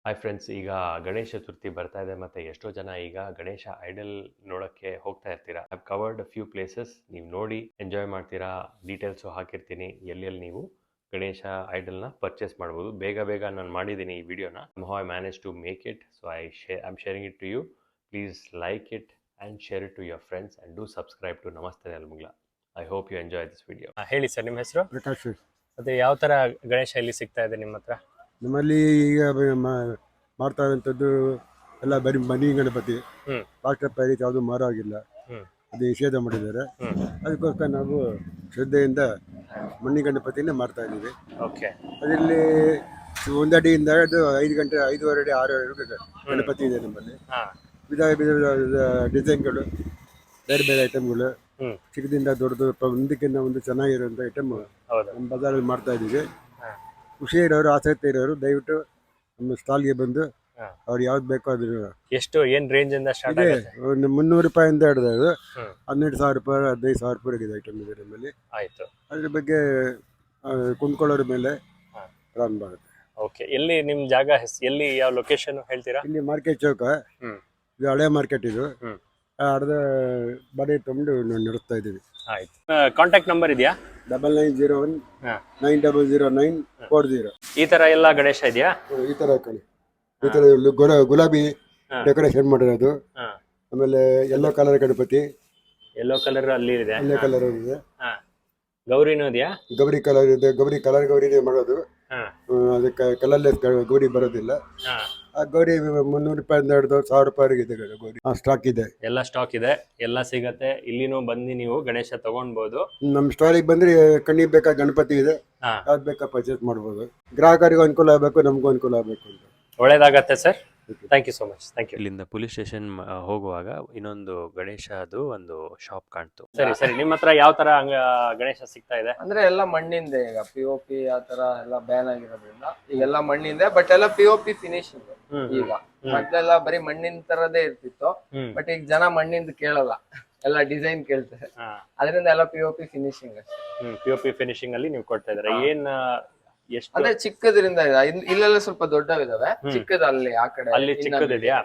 Hi friends, ಈಗ ಗಣೇಶ ಚತುರ್ಥಿ ಬರ್ತಾ ಇದೆ ಮತ್ತು ಎಷ್ಟೋ ಜನ ಈಗ ಗಣೇಶ ಐಡಲ್ ನೋಡೋಕ್ಕೆ ಹೋಗ್ತಾ ಇರ್ತೀರಾ. I have covered a few places. ನೀವು ನೋಡಿ ಎಂಜಾಯ್ ಮಾಡ್ತೀರಾ. ಡೀಟೇಲ್ಸು ಹಾಕಿರ್ತೀನಿ ಎಲ್ಲೆಲ್ಲಿ ನೀವು ಗಣೇಶ ಐಡಲ್ನ ಪರ್ಚೇಸ್ ಮಾಡ್ಬೋದು. ಬೇಗ ನಾನು ಮಾಡಿದ್ದೀನಿ ಈ ವಿಡಿಯೋನ. How I manage to make it, so I am sharing it to you. Please like it and share it to your friends and do subscribe to Namaste Nelamangala. I hope you enjoy this video. ಹೇಳಿ sir, ನಿಮ್ಮ ಹೆಸರು? ಪ್ರಕಾಶ್. ಅದೇ ಯಾವ ಥರ ಗಣೇಶ ಇಲ್ಲಿ ಸಿಗ್ತಾ ಇದೆ ನಿಮ್ಮ ಹತ್ರ? ನಮ್ಮಲ್ಲಿ ಈಗ ಮಾಡ್ತಾ ಇರುವಂಥದ್ದು ಎಲ್ಲ ಬರೀ ಮನಿ ಗಣಪತಿ. ರಾಷ್ಟ್ರ ಪೈರಿ ಯಾವುದು ಮಾರಾಗಿಲ್ಲ, ಅದು ನಿಷೇಧ ಮಾಡಿದ್ದಾರೆ. ಅದಕ್ಕೋಸ್ಕರ ನಾವು ಶ್ರದ್ಧೆಯಿಂದ ಮಣ್ಣಿ ಗಣಪತಿನೇ ಮಾಡ್ತಾ ಇದ್ದೀವಿ. ಓಕೆ. ಅದರಲ್ಲಿ ಒಂದಡಿಯಿಂದ ಅದು 5 ಗಂಟೆ 5.5 ಅಡಿ 6 ಅಡಿ ಗಣಪತಿ ಇದೆ ನಮ್ಮಲ್ಲಿ. ವಿಧ ಡಿಸೈನ್ಗಳು, ಬೇರೆ ಬೇರೆ ಐಟಮ್ಗಳು, ಚಿಕ್ಕದಿಂದ ದೊಡ್ಡದು ಒಂದಕ್ಕಿಂತ ಒಂದು ಚೆನ್ನಾಗಿರುವಂಥ ಐಟಮ್ ನಮ್ಮ ಬಜಾರಲ್ಲಿ ಮಾಡ್ತಾ ಇದ್ದೀವಿ. ಖುಷಿ ಇರೋರು, ಆಸಕ್ತಿ ಇರೋರು ದಯವಿಟ್ಟು ನಮ್ಮ ಸ್ಟಾಲ್ಗೆ ಬಂದು ಅವ್ರು ಯಾವ್ದು ಬೇಕೋ ಅದ್ರ ಎಷ್ಟು ಏನ್ ರೇಂಜ್ ಇಂದ ಸ್ಟಾರ್ಟ್ ಇದೆ. ಆಗುತ್ತೆ? ಒಂದು 300 ರೂಪಾಯಿಂದ ಹಿಡಿದು 12,000 ರೂಪಾಯಿ 15,000 ರೂಪಾಯಿಗಿದೆ ಐಟಮ್ ಇದೆ ನಮ್ಮಲ್ಲಿ. ಆಯ್ತು. ಅದ್ರ ಬಗ್ಗೆ ಕೊಂಡ್ಕೊಳ್ಳೋರ ಮೇಲೆ ರನ್ ಬರುತ್ತೆ. ಓಕೆ. ಎಲ್ಲಿ ನಿಮ್ ಜಾಗ ಎಲ್ಲಿ, ಯಾವ ಲೊಕೇಶನ್ ಹೇಳ್ತೀರಾ? ಇಲ್ಲಿ ಮಾರ್ಕೆಟ್ ಚೌಕ, ಇದು ಹಳೆ ಮಾರ್ಕೆಟ್. ಇದು ಅರ್ಧ ಬಾಡಿ ತಗೊಂಡು ನಡೆಸ್ತಾ ಇದ್ದೀವಿ. ಆಯ್ತು. ಕಾಂಟ್ಯಾಕ್ಟ್ ನಂಬರ್ ಇದೆಯಾ? 9901 900940. ಈ ತರ ಎಲ್ಲ ಗಣೇಶ ಇದೆಯಾ? ಈ ತರ ಕಣಿ, ಈ ತರ ಗುಲಾಬಿ ಡೆಕೋರೇಷನ್ ಮಾಡಿರೋದು. ಆಮೇಲೆ yellow colour Ganapati, yellow colour ಅಲ್ಲಿ ಇದೆ. ಯೆಲ್ಲೋ ಕಲರ್ ಇದೆ. ಗೌರಿನೂ ಇದೆಯಾ? ಗೌರಿ ಕಲರ್ ಇದೆ. ಗೌರಿ ಮಾಡೋದು. ಅದಕ್ಕೆ ಕಲರ್ಲೆಸ್ ಗೌರಿ ಬರೋದಿಲ್ಲ. ಆ ಗೌರಿ 300 ರೂಪಾಯಿಂದ ಹಿಡಿದು 1,000 ರೂಪಾಯಿವರೆಗೆ ಇದೆ ಗೌರಿ. ಸ್ಟಾಕ್ ಇದೆ, ಎಲ್ಲ ಸ್ಟಾಕ್ ಇದೆ, ಎಲ್ಲ ಸಿಗತ್ತೆ. ಇಲ್ಲಿನೂ ಬಂದು ನೀವು ಗಣೇಶ ತಗೊಂಡ್ಬೋದು. ನಮ್ಮ ಸ್ಟಾಲಿಗೆ ಬಂದ್ರೆ ಕಣ್ಣಿಗೆ ಬೇಕಾ ಗಣಪತಿ ಇದೆ, ಯಾವ್ದು ಬೇಕಾ ಪರ್ಚೇಸ್ ಮಾಡ್ಬೋದು. ಗ್ರಾಹಕರಿಗೂ ಅನುಕೂಲ ಆಗಬೇಕು, ನಮಗೂ ಅನುಕೂಲ ಆಗಬೇಕು ಅಂತ. ಒಳ್ಳೇದಾಗತ್ತೆ sir. Thank you so much. Thank you. ಇಲ್ಲಿಂದ ಪೊಲೀಸ್ ಸ್ಟೇಷನ್ ಹೋಗುವಾಗ ಇನ್ನೊಂದು ಗಣೇಶ ಅದು ಒಂದು ಶಾಪ್ ಕಾಣ್ತು. ಸರಿ, ನಿಮ್ಮ ಹತ್ರ ಯಾವ ತರ ಗಣೇಶ ಸಿಗ್ತಾ ಇದೆ? ಅಂದ್ರೆ ಎಲ್ಲ ಮಣ್ಣಿಂದ, ಈಗ POP ಆ ತರ ಎಲ್ಲ ಬ್ಯಾನ್ ಆಗಿರೋದ್ರಿಂದ ಈಗೆಲ್ಲ ಮಣ್ಣಿಂದ, ಬಟ್ ಎಲ್ಲ POP ಫಿನಿಶಿಂಗ್. ಈಗ ಮೊದ್ಲೆಲ್ಲ ಬರೀ ಮಣ್ಣಿನ ತರದೇ ಇರ್ತಿತ್ತು, ಬಟ್ ಈಗ ಜನ ಮಣ್ಣಿಂದ ಕೇಳಲ್ಲ, ಎಲ್ಲ ಡಿಸೈನ್ ಕೇಳ್ತಾರೆ. ಅದರಿಂದ ಎಲ್ಲ POP ಫಿನಿಶಿಂಗ್. POP ಫಿನಿಶಿಂಗ್ ಅಲ್ಲಿ ನೀವು ಕೊಡ್ತಾ ಇದಾರೆ. ಏನ್ ಅಂದ್ರೆ ಚಿಕ್ಕದ್ರಿಂದ ಇಲ್ಲೆಲ್ಲ ಸ್ವಲ್ಪ ದೊಡ್ಡವಿದಾವೆ, ಚಿಕ್ಕದ ಅಲ್ಲಿ ಆ ಕಡೆ ಅಲ್ಲಿ ಚಿಕ್ಕದಿದೆಯಾ?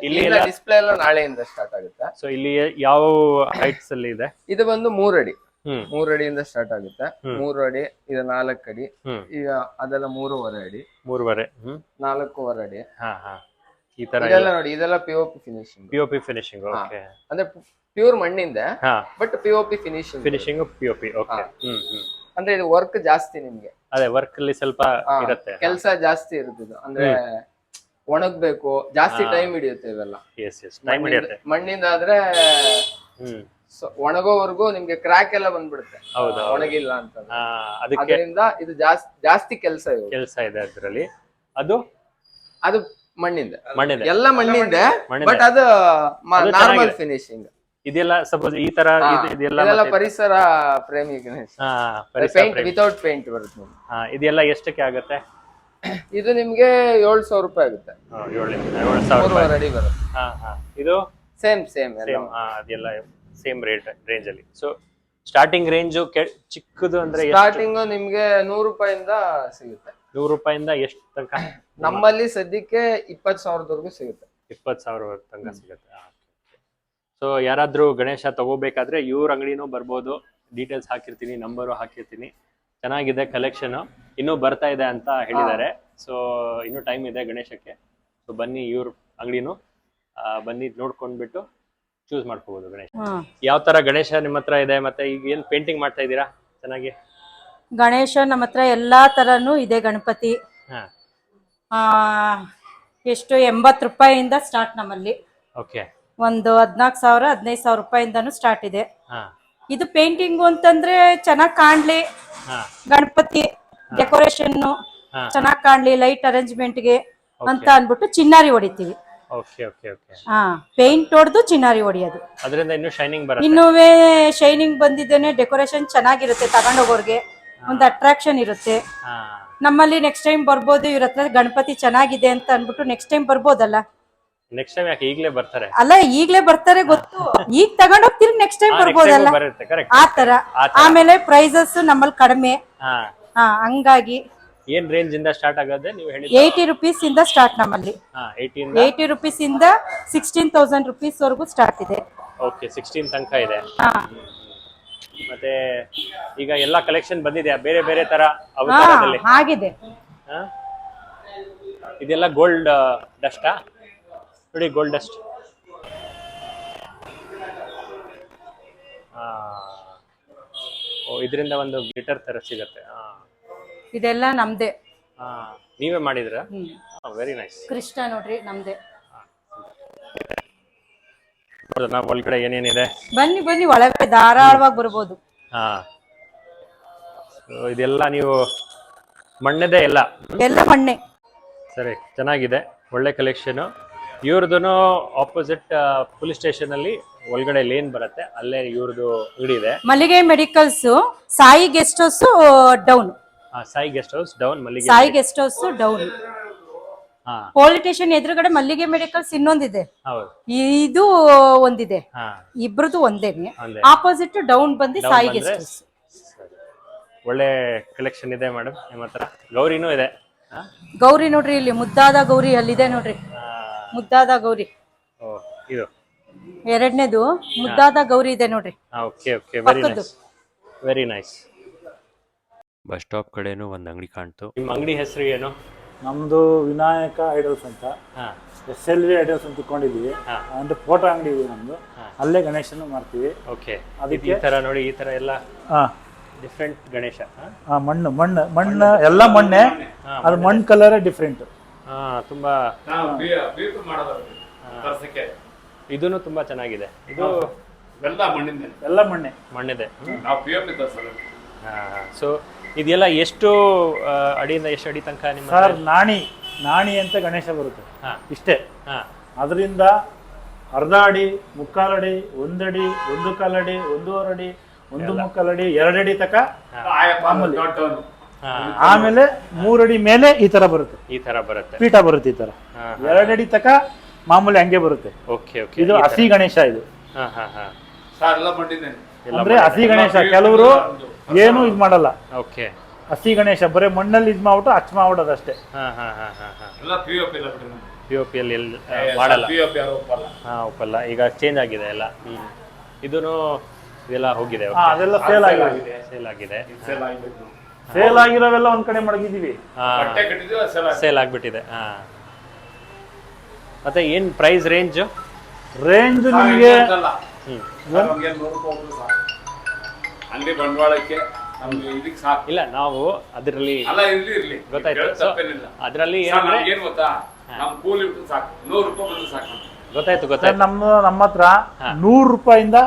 ಇಲ್ಲಿ ಡಿಸ್ಪ್ಲೇ ಎಲ್ಲ ನಾಳೆಯಿಂದ ಸ್ಟಾರ್ಟ್ ಆಗುತ್ತೆ. ಸೊ ಇಲ್ಲಿ ಯಾವ ಹೈಟ್ಸ್ ಅಲ್ಲಿ ಇದೆ? ಇದು ಬಂದು 3 ಅಡಿ, 3 ಅಡಿಯಿಂದ ಸ್ಟಾರ್ಟ್ ಆಗುತ್ತೆ. 3 ಅಡಿ, ಇದು 4 ಅಡಿ, ಈಗ ಅದೆಲ್ಲ 3.5 ಅಡಿ, 4.5 ಅಡಿ. ಈ ತರ ಇದೆಲ್ಲ ನೋಡಿ, ಇದೆಲ್ಲ POP finishing. POP finishing. Okay. ಅಂದ್ರೆ ಪ್ಯೂರ್ ಮಣ್ಣಿಂದ, but POP finishing. POP. Okay. ಅಂದ್ರೆ ಇದು ವರ್ಕ್ ಜಾಸ್ತಿ ನಿಮ್ಗೆ. ಅದೇ ವರ್ಕ್ ಅಲ್ಲಿ ಸ್ವಲ್ಪ ಇರುತ್ತೆ, ಕೆಲಸ ಜಾಸ್ತಿ ಇರುತ್ತೆ. ಅಂದ್ರೆ ಒಣಗ್ಬೇಕು, ಜಾಸ್ತಿ ಟೈಮ್ ಹಿಡಿಯುತ್ತೆ ಇವೆಲ್ಲ. ಟೈಮ್ ಹಿಡಿಯುತ್ತೆ. ಮಣ್ಣಿಂದ ಆದ್ರೆ ಒಣಗೋವರೆಗೂ ನಿಮ್ಗೆ ಕ್ರ್ಯಾಕ್ ಎಲ್ಲ ಬಂದ್ಬಿಡುತ್ತೆ ಒಣಗಿಲ್ಲ ಅಂತ. ಅದರಿಂದ ಇದು ಜಾಸ್ತಿ ಕೆಲಸ ಇದೆ ಅದ್ರಲ್ಲಿ. ಅದು ಮಣ್ಣಿಂದ, ಎಲ್ಲ ಮಣ್ಣಿಂದ, ಬಟ್ ಅದು ನಾರ್ಮಲ್ ಫಿನಿಶಿಂಗ್. ಇದೆಲ್ಲ ಸಪೋಸ್ ಈ ತರ ಇದೆಲ್ಲ ಪರಿಸರ ಪ್ರೇಮಿ ಗಣೇಶ. ಪೇಂಟ್ ವಿತೌಟ್ ಪೇಂಟ್ ಬರುತ್ತೆ. ಇದೆಲ್ಲ ಎಷ್ಟಕ್ಕೆ ಆಗುತ್ತೆ? ಇದು ನಿಮ್ಗೆ 7,000 ರೂಪಾಯಿ ಆಗುತ್ತೆ. 7,000 ಅಡಿ ಬರುತ್ತೆ. ಇದು ಸೇಮ್ ಅದೆಲ್ಲ ಸೇಮ್ ರೇಂಜ್ ಅಲ್ಲಿ. ಸೊ ಸ್ಟಾರ್ಟಿಂಗ್ ರೇಂಜ್ ಚಿಕ್ಕದು ಅಂದ್ರೆ ಸ್ಟಾರ್ಟಿಂಗ್ ನಿಮ್ಗೆ 100 ರೂಪಾಯಿಂದ ಸಿಗುತ್ತೆ. 100 ರೂಪಾಯಿಂದ ಎಷ್ಟು ತನಕ? ನಮ್ಮಲ್ಲಿ ಸದ್ಯಕ್ಕೆ 20,000 ಸಿಗುತ್ತೆ. 20,000 ತನಕ ಸಿಗುತ್ತೆ. ಸೊ ಯಾರಾದ್ರೂ ಗಣೇಶ ತಗೋಬೇಕಾದ್ರೆ ಇವ್ರ ಅಂಗಡಿನೂ ಬರ್ಬೋದು. ಡೀಟೇಲ್ಸ್ ಹಾಕಿರ್ತೀನಿ, ನಂಬರು ಹಾಕಿರ್ತೀನಿ. ಚೆನ್ನಾಗಿದೆ ಕಲೆಕ್ಷನ್, ಇನ್ನೂ ಬರ್ತಾ ಇದೆ ಅಂತ ಹೇಳಿದ್ದಾರೆ. ಸೊ ಇನ್ನೂ ಟೈಮ್ ಇದೆ ಗಣೇಶಕ್ಕೆ. ಸೊ ಬನ್ನಿ, ಇವ್ರ ಅಂಗಡಿನೂ ಬನ್ನಿ, ನೋಡ್ಕೊಂಡ್ಬಿಟ್ಟು ಚೂಸ್ ಮಾಡ್ಕೋಬಹುದು ಗಣೇಶ. ಯಾವ ತರ ಗಣೇಶ ನಿಮ್ಮ ಹತ್ರ ಇದೆ, ಮತ್ತೆ ಈಗ ಏನ್ ಪೇಂಟಿಂಗ್ ಮಾಡ್ತಾ ಇದ್ದೀರಾ? ಚೆನ್ನಾಗಿ ಗಣೇಶ ನಮ್ಮ ಹತ್ರ ಎಲ್ಲಾ ತರನು ಇದೆ. ಗಣಪತಿ ಎಷ್ಟು 80 ರೂಪಾಯಿಯಿಂದ ಸ್ಟಾರ್ಟ್ ನಮ್ಮಲ್ಲಿ. ಓಕೆ. ಒಂದು 14,000 15,000 ರೂಪಾಯಿಂದನೂ ಸ್ಟಾರ್ಟ್ ಇದೆ. ಇದು ಪೇಂಟಿಂಗು ಅಂತಂದ್ರೆ ಚೆನ್ನಾಗಿ ಕಾಣ್ಲಿ, ಗಣಪತಿ ಡೆಕೋರೇಷನ್ ಚೆನ್ನಾಗಿ ಕಾಣ್ಲಿ, ಲೈಟ್ ಅರೇಂಜ್ಮೆಂಟ್ಗೆ ಅಂತ ಅನ್ಬಿಟ್ಟು ಚಿನ್ನಾರಿ ಹೊಡಿತೀವಿ. ಪೇಂಟ್ ಹೊಡೆದು ಚಿನ್ನಾರಿ ಹೊಡಿಯೋದು. ಅದರಿಂದ ಇನ್ನೂ ಶೈನಿಂಗ್ ಬರುತ್ತೆ. ಇನ್ನೂವೇ ಶೈನಿಂಗ್ ಬಂದಿದ್ದೇನೆ. ಡೆಕೋರೇಷನ್ ಚೆನ್ನಾಗಿರುತ್ತೆ, ತಗೊಂಡೋಗೋರ್ಗೆ ಒಂದು ಅಟ್ರಾಕ್ಷನ್ ಇರುತ್ತೆ. ನಮ್ಮಲ್ಲಿ ನೆಕ್ಸ್ಟ್ ಟೈಮ್ ಬರ್ಬೋದು. ಇವ್ರ ಹತ್ರ ಗಣಪತಿ ಚೆನ್ನಾಗಿದೆ ಅಂತ ಅನ್ಬಿಟ್ಟು ನೆಕ್ಸ್ಟ್ ಟೈಮ್ ಬರ್ಬೋದಲ್ಲ. ನೆಕ್ಸ್ಟ್ ಟೈಮ್ ಯಾಕೆ ಈಗಲೇ ಬರ್ತಾರೆ? ಅಲ್ಲ, ಈಗಲೇ ಬರ್ತಾರೆ ಗೊತ್ತು. ಈಗ ತಗೊಂಡೋಗ್ತೀರಿ, ನೆಕ್ಸ್ಟ್ ಟೈಮ್ ಬರ್ಬೋದಲ್ಲ, ಆ ತರ. ಆಮೇಲೆ ಪ್ರೈಸಸ್ ನಮ್ಮಲ್ಲಿ ಕಡಿಮೆ, ಹಂಗಾಗಿ ಏನ್ ರೇಂಜ್ ಇಂದ ಸ್ಟಾರ್ಟ್ ಆಗೋದೆ ನೀವು ಹೇಳಿ? 80 rupees ಇಂದ ಸ್ಟಾರ್ಟ್ ನಮ್ಮಲ್ಲಿ. 80 rupees ಇಂದ 16,000 rupees ವರೆಗೂ ಸ್ಟಾರ್ಟ್ ಇದೆ. ಓಕೆ, 16 ತನಕ ಇದೆ. ಹಾ ಮತ್ತೆ ಈಗ ಎಲ್ಲಾ ಕಲೆಕ್ಷನ್ ಬಂದಿದೆ ಬೇರೆ ಬೇರೆ ತರ ಅವತಾರದಲ್ಲಿ. ಆಗಿದೆ. ಇದೆಲ್ಲ ಗೋಲ್ಡ್ ಡಸ್ಟಾ? ನೋಡಿ ಗೋಲ್ಡ್ ಡಸ್ಟ್. ಓ, ಇದರಿಂದ ಒಂದು ಗ್ಲಿಟರ್ ತರ ಸಿಗತ್ತೆ. ಇದೆಲ್ಲ ನಮ್ದೇ. ನೀವೇ ಮಾಡಿದ್ರ? Very nice. ಕೃಷ್ಣ ನೋಡ್ರಿ ನಮ್ದೇ. ನಾವು ಒಳಗಡೆ ಏನೇನಿದೆ ಬನ್ನಿ ಬನ್ನಿ, ಒಳಗಡೆ ಧಾರಾಳವಾಗಿ ಬರ್ಬೋದು. ಹಾ, ಇದೆಲ್ಲ ನೀವು ಮಣ್ಣದೇ ಎಲ್ಲ? ಎಲ್ಲ ಮಣ್ಣೆ. ಸರಿ, ಚೆನ್ನಾಗಿದೆ, ಒಳ್ಳೆ ಕಲೆಕ್ಷನ್. ಇವ್ರದ್ದು ಆಪೋಸಿಟ್ ಪೊಲೀಸ್ ಸ್ಟೇಷನ್ ಅಲ್ಲಿ ಒಳಗಡೆ ಲೇನ್ ಬರುತ್ತೆ, ಅಲ್ಲೇ ಇವ್ರದ್ದು ಅಂಗಡಿ ಇದೆ. Mallige medicals, Sai guest house down. Sai guest house down, Mallige Sai guest house down. Police station ಎದುರುಗಡೆ ಮಲ್ಲಿಗೆ ಮೆಡಿಕಲ್ಸ್ ಇನ್ನೊಂದಿದೆ, ಹೌದು, ಇದು ಒಂದಿದೆ. ಇಬ್ರದ್ದು ಒಂದೇನೆ. ಒಂದೇ. ಆಪೋಸಿಟ್ ಡೌನ್ ಬಂದು ಸಾಯಿ ಗೆಸ್ಟ್ ಹೌಸ್. ಒಳ್ಳೆ ಕಲೆಕ್ಷನ್ ಇದೆ ಮೇಡಮ್ ನಿಮ್ಮ ಹತ್ರ. ಗೌರಿನೂ ಇದೆ. ಗೌರಿ ನೋಡ್ರಿ, ಇಲ್ಲಿ ಮುದ್ದಾದ ಗೌರಿ ಅಲ್ಲಿದೆ ನೋಡ್ರಿ, ಮುದ್ದಾದ ಗೌರಿ. ಓ, ಇದು ಎರಡನೇದು ಮುದ್ದಾದ ಗೌರಿ ಇದೆ ನೋಡ್ರಿ. Okay okay, very nice, very nice. Bus stop ಕಡೆನೂ ಒಂದು ಅಂಗಡಿ ಕಾಣ್ತು. ನಿಮ್ಮ ಅಂಗಡಿ ಹೆಸರು ಏನು? ನಮ್ದು ವಿನಾಯಕ ಐಡಲ್ಸ್ ಅಂತ, SLV ಐಡಲ್ಸ್ ಅಂತ ಇಟ್ಕೊಂಡಿದೀವಿ. ಅಂದ್ರೆ ಫೋಟೋ ಅಂಗಡಿ ಇದೆ ನಮ್ದು, ಅಲ್ಲೇ ಗಣೇಶನು ಮಾಡ್ತೀವಿ. ಓಕೆ, ಅದಕ್ಕೆ ಈ ತರ ನೋಡಿ, ಈ ತರ ಎಲ್ಲ ಡಿಫ್ರೆಂಟ್ ಗಣೇಶ. ಮಣ್ಣು ಮಣ್ಣು ಮಣ್ಣು ಎಲ್ಲ ಮಣ್ಣೆ, ಅದು ಮಣ್ಣು ಕಲರೇ ಡಿಫ್ರೆಂಟ್. ತುಂಬಾ ಇದೂನು ತುಂಬಾ ಚೆನ್ನಾಗಿದೆ. ಇದು ಎಲ್ಲ ಮಣ್ಣೆ ಮಣ್ಣಿದೆ. ಸೊ ಇದೆಲ್ಲ ಎಷ್ಟು ಅಡಿಯಿಂದ ಎಷ್ಟು ಅಡಿ ತನಕ ನಿಮ್ಮ? ಸರ್, ನಾಣಿ ಅಂತ ಗಣೇಶ ಬರುತ್ತೆ, ಇಷ್ಟೇ. ಅದರಿಂದ ಅರ್ಧ ಅಡಿ, ಮುಕ್ಕಾಲಡಿ, ಒಂದಡಿ, 1 ಕಾಲಡಿ, 1.5 ಅಡಿ, 1 ಮುಕ್ಕಾಲಡಿ, 2 ಅಡಿ ತಕ ಮಾಮೂಲಿ. ಆಮೇಲೆ 3 ಅಡಿ ಮೇಲೆ ಈ ತರ ಬರುತ್ತೆ, ಪೀಠ ಬರುತ್ತೆ ಈ ತರ. 2 ಅಡಿ ತಕ ಮಾಮೂಲಿ ಹಂಗೆ ಬರುತ್ತೆ. ಓಕೆ ಓಕೆ, ಇದು ಹಸಿ ಗಣೇಶ. ಇದು ಅಂದ್ರೆ ಹಸಿ ಗಣೇಶ. ಕೆಲವರು ಏನು ಇದ್ ಮಾಡಲ್ಲ. ಓಕೆ, ಹಸಿ ಗಣೇಶ ಬರೀ ಮಣ್ಣಲ್ಲಿ ಇದ್ ಮಾಡ್ಬಿಟ್ಟು ಅಚ್ಚ ಮಾಡ್ಬಿಡೋದು ಅಷ್ಟೇ. POP ಅಲ್ಲಿ ಮಾಡಲ್ಲ. ಒಪ್ಪಲ್ಲ. ಈಗ ಚೇಂಜ್ ಆಗಿದೆ ಎಲ್ಲ. ಇದೂನು ಇದೆಲ್ಲ ಹೋಗಿದೆ. ಅದೆಲ್ಲ ಸೇಲ್ ಆಗಿದೆ. ಸೇಲ್ ಆಗಿರೋವೆಲ್ಲ ಒಂದ್ ಕಡೆ ಮಡಗಿದೀವಿ. ಸೇಲ್ ಆಗ್ಬಿಟ್ಟಿದೆ. ಮತ್ತೆ ಏನ್ ಪ್ರೈಸ್ ರೇಂಜ್ ನಿಮಗೆ? ಅಂಗಡಿ ಬಂಡವಾಳಕ್ಕೆ ಇಲ್ಲ, ನಾವು ಅದರಲ್ಲಿ ಗೊತ್ತಾಯ್ತು. ಅದರಲ್ಲಿ ಏನ್ ಗೊತ್ತಾ, ನಮ್ ಕೂಲಿ ಸಾಕು, 100 ರೂಪಾಯಿ ಬಂದು ಸಾಕು. ಗೊತ್ತಾಯ್ತು. ನಮ್ಮ ಹತ್ರ 100 ರೂಪಾಯಿಂದ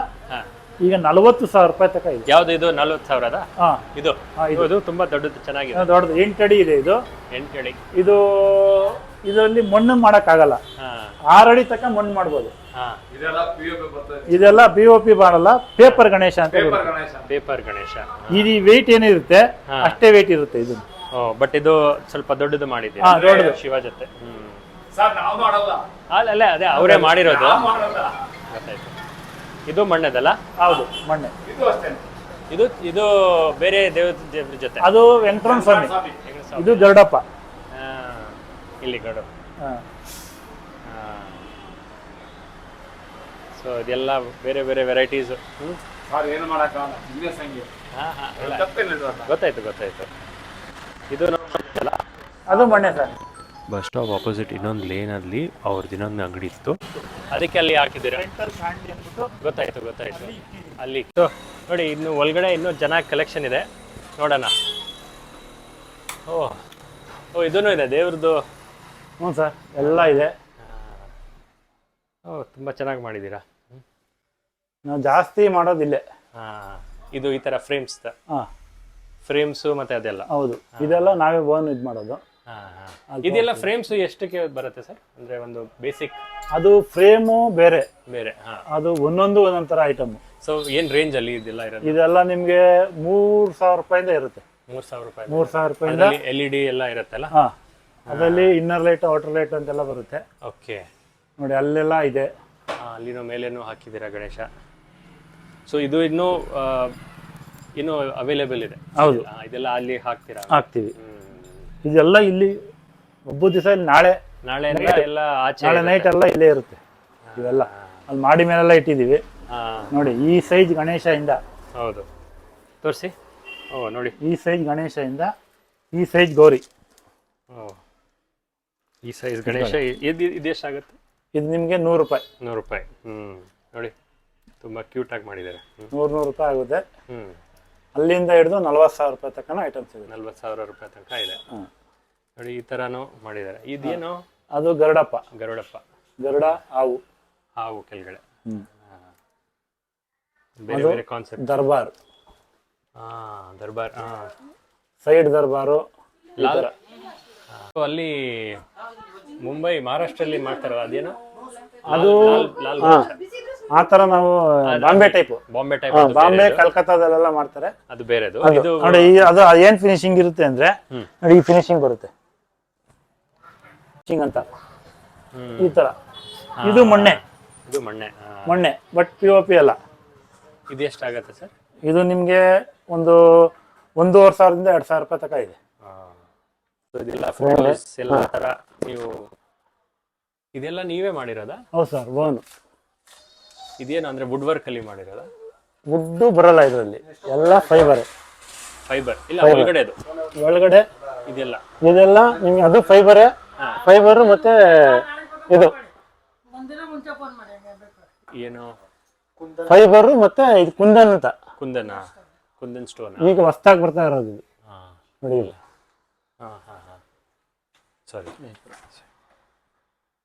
ಈಗ 40,000 ರೂಪಾಯಿ ತಕ ಇದೆ. ಯಾವ್ದು ಇದು? 40,000? ಇದು ತುಂಬಾ ದೊಡ್ಡದು, ಚೆನ್ನಾಗಿದೆ, ದೊಡ್ಡದು. 8 ಅಡಿ ಇದೆ ಇದು. 8 ಅಡಿ. ಇದರಲ್ಲಿ ಮಣ್ಣು ಮಾಡಕ್ ಆಗಲ್ಲ. 6 ಅಡಿ ತಕ ಮಣ್ಣು ಮಾಡ್ಬೋದು. ಇದೆಲ್ಲ POP ಮಾಡಲ್ಲ, ಪೇಪರ್ ಗಣೇಶ ಅಂತ. ಪೇಪರ್ ಗಣೇಶ. ಇದು ವೆಯ್ಟ್ ಏನಿರುತ್ತೆ ಅಷ್ಟೇ ವೆಯ್ಟ್ ಇರುತ್ತೆ ಇದು. ಬಟ್ ಇದು ಸ್ವಲ್ಪ ದೊಡ್ಡದು ಮಾಡಿದೆ, ದೊಡ್ಡದು. ಶಿವ ಜೊತೆ. ಅಲ್ಲ, ಅದೇ ಅವರೇ ಮಾಡಿರೋದು. ಗೊತ್ತಾಯ್ತು. ಇದು ಮಣ್ಣದಲ್ಲ? ಹೌದು, ಮಣ್ಣೆ. ಇದು ಬೇರೆ ದೇವ್ರ ಜೊತೆ. ಅದು ವೆಂಕಟರಮಣ ಸ್ವಾಮಿ. ಇದು ಗರುಡಪ್ಪ. ಇಲ್ಲಿ ಗರುಡ. ಸೊ ಇದೆಲ್ಲ ಬೇರೆ ಬೇರೆ ವೆರೈಟೀಸ್. ಗೊತ್ತಾಯ್ತು. ಇದು ಅದು ಮಣ್ಣೆ ಸರ್. ಬಸ್ ಸ್ಟಾಪ್ ಆಪೋಸಿಟ್ ಇನ್ನೊಂದು ಲೇನಲ್ಲಿ ಅವ್ರದ್ದು ಇನ್ನೊಂದು ಅಂಗಡಿ ಇತ್ತು, ಅದಕ್ಕೆ ಅಲ್ಲಿ ಹಾಕಿದ್ದೀರಾ. ಗೊತ್ತಾಯ್ತು. ಅಲ್ಲಿ ನೋಡಿ, ಇನ್ನು ಒಳಗಡೆ ಇನ್ನೂ ಚೆನ್ನಾಗಿ ಕಲೆಕ್ಷನ್ ಇದೆ, ನೋಡೋಣ. ಓ ಇದೂ ಇದೆ ದೇವ್ರದ್ದು. ಹ್ಞೂ ಸರ್, ಎಲ್ಲ ಇದೆ. ತುಂಬ ಚೆನ್ನಾಗಿ ಮಾಡಿದ್ದೀರಾ. ನಾವು ಜಾಸ್ತಿ ಮಾಡೋದಿಲ್ಲ. ಇದು ಈ ಥರ ಫ್ರೇಮ್ಸು ಮತ್ತೆ ಅದೆಲ್ಲ. ಹೌದು, ಇದೆಲ್ಲ ನಾವೇ ಬೋನ್ ಇದು ಮಾಡೋದು. ಇದೆಲ್ಲ ಫ್ರೇಮ್ಸ್ ಎಷ್ಟಕ್ಕೆ ಬರುತ್ತೆ ಸರ್? ಅಂದ್ರೆ ಒಂದು ಬೇಸಿಕ್. ಅದು ಫ್ರೇಮು ಬೇರೆ. ಅದು ಒಂದೊಂದು ತರ ಐಟಮ್. ಸೊ ಏನ್ ರೇಂಜ್ ಅಲ್ಲಿ ಇದೆಲ್ಲ ಇರೋದು? ಇದೆಲ್ಲ ನಿಮ್ಗೆ 3,000 ರೂಪಾಯಿಂದ ಇರುತ್ತೆ. 3,000 ರೂಪಾಯಿ. 3,000 ರೂಪಾಯಿಂದ LED ಎಲ್ಲ ಇರುತ್ತಲ್ಲ? ಅದರಲ್ಲಿ ಇನ್ನರ್ ಲೈಟ್, ಔಟರ್ ಲೈಟ್ ಅಂತೆಲ್ಲ ಬರುತ್ತೆ. ಓಕೆ, ನೋಡಿ ಅಲ್ಲೆಲ್ಲ ಇದೆ. ಅಲ್ಲಿನೂ ಮೇಲೇನೂ ಹಾಕಿದ್ದೀರಾ ಗಣೇಶ. ಸೊ ಇದು ಇನ್ನೂ ಅವೈಲೇಬಲ್ ಇದೆ? ಹೌದು, ಇದೆಲ್ಲ ಅಲ್ಲಿ ಹಾಕ್ತೀರಾ? ಹಾಕ್ತೀವಿ. ಇದೆಲ್ಲ ಇಲ್ಲಿ ಹಬ್ಬದ ದಿವಸ ಇಲ್ಲಿ ನಾಳೆ ನಾಳೆ ಎಲ್ಲ ಆಚೆ ನಾಳೆ ನೈಟ್ ಎಲ್ಲ ಇಲ್ಲೇ ಇರುತ್ತೆ ಇವೆಲ್ಲ ಅಲ್ಲಿ ಮಾಡಿ ಮೇಲೆಲ್ಲ ಇಟ್ಟಿದ್ದೀವಿ. ನೋಡಿ ಈ ಸೈಜ್ ಗಣೇಶದಿಂದ, ಹೌದು ತೋರಿಸಿ. ಓ ನೋಡಿ, ಈ ಸೈಜ್ ಗಣೇಶದಿಂದ ಈ ಸೈಜ್ ಗೌರಿ. ಓ ಈ ಸೈಜ್ ಗಣೇಶ ಇದೆಷ್ಟಾಗುತ್ತೆ? ಇದು ನಿಮಗೆ 100 ರೂಪಾಯಿ. 100 ರೂಪಾಯಿ. ನೋಡಿ ತುಂಬ ಕ್ಯೂಟಾಗಿ ಮಾಡಿದ್ದಾರೆ. 100 ರೂಪಾಯಿ ಆಗುತ್ತೆ. ಹ್ಞೂ ಅಲ್ಲಿಂದ ಹಿಡಿದು 40,000 ರೂಪಾಯಿ ತನಕ ಐಟಮ್ಸ್ ಇದೆ. 40,000 ರೂಪಾಯಿ ತನಕ ಇದೆ. ನೋಡಿ ಈ ಥರನೂ ಮಾಡಿದ್ದಾರೆ. ಇದೇನು? ಅದು ಗರುಡಪ್ಪ. ಗರುಡ ಹಾವು ಕೆಳಗಡೆ. ಬೇರೆ ಬೇರೆ ಕಾನ್ಸೆಪ್ಟ್. ದರ್ಬಾರ್. ದರ್ಬಾರ್. ಸೈಡ್ ದರ್ಬಾರು. ಅಲ್ಲಿ ಮುಂಬೈ ಮಹಾರಾಷ್ಟ್ರಲ್ಲಿ ಮಾಡ್ತಾರಲ್ಲ ಅದೇನು? ಅದು ಆ ತರ ನಾವು ಬಾಂಬೆ ಟೈಪ್. ಬಾಂಬೆ ಕಲ್ಕತ್ತಾದಲ್ಲೆಲ್ಲ ಮಾಡ್ತಾರೆ. ಅದು ಬೇರೆದು. ನೋಡಿ ಅದು ಏನ್ ಫಿನಿಶಿಂಗ್ ಇರುತ್ತೆ ಅಂದ್ರೆ ನೋಡಿ, ಈ ಫಿನಿಶಿಂಗ್ ಬರುತ್ತೆ ಅಂತ ಈ ತರ. ಇದು ಮೊನ್ನೆ ಬಟ್ POP ಅಲ್ಲ. ಇದು ಎಷ್ಟಾಗತ್ತೆ ಸರ್? ಇದು ನಿಮ್ಗೆ ಒಂದು 1,500ದಿಂದ 2,000 ರೂಪಾಯಿ ತನಕ ಇದೆ. ಎಲ್ಲ ತರ ನೀವು ಇದೆಲ್ಲ ನೀವೇ ಮಾಡಿರೋದಾ? ಹೌದು ಸರ್, ಓನ್. ಇದೇನು ಅಂದ್ರೆ ವುಡ್ ವರ್ಕ್ ಅಲ್ಲಿ ಮಾಡಿರೋದಾ? ವುಡ್ಡು ಬರಲ್ಲ ಇದರಲ್ಲಿ, ಎಲ್ಲ ಫೈಬರ್ ಇಲ್ಲ ಒಳಗಡೆ ಇದೆಲ್ಲ ನಿಮ್ಗೆ ಅದು ಫೈಬರ್ ಮತ್ತೆ ಇದು ಏನು ಫೈಬರ್ ಮತ್ತೆ ಇದು ಕುಂದನ್ ಅಂತ. ಕುಂದನ್ ಸ್ಟೋನ್ ಈಗ ಹೊಸದಾಗಿ ಬರ್ತಾ ಇರೋದು ಇದು. ನೋಡಿ ಸಾರಿ.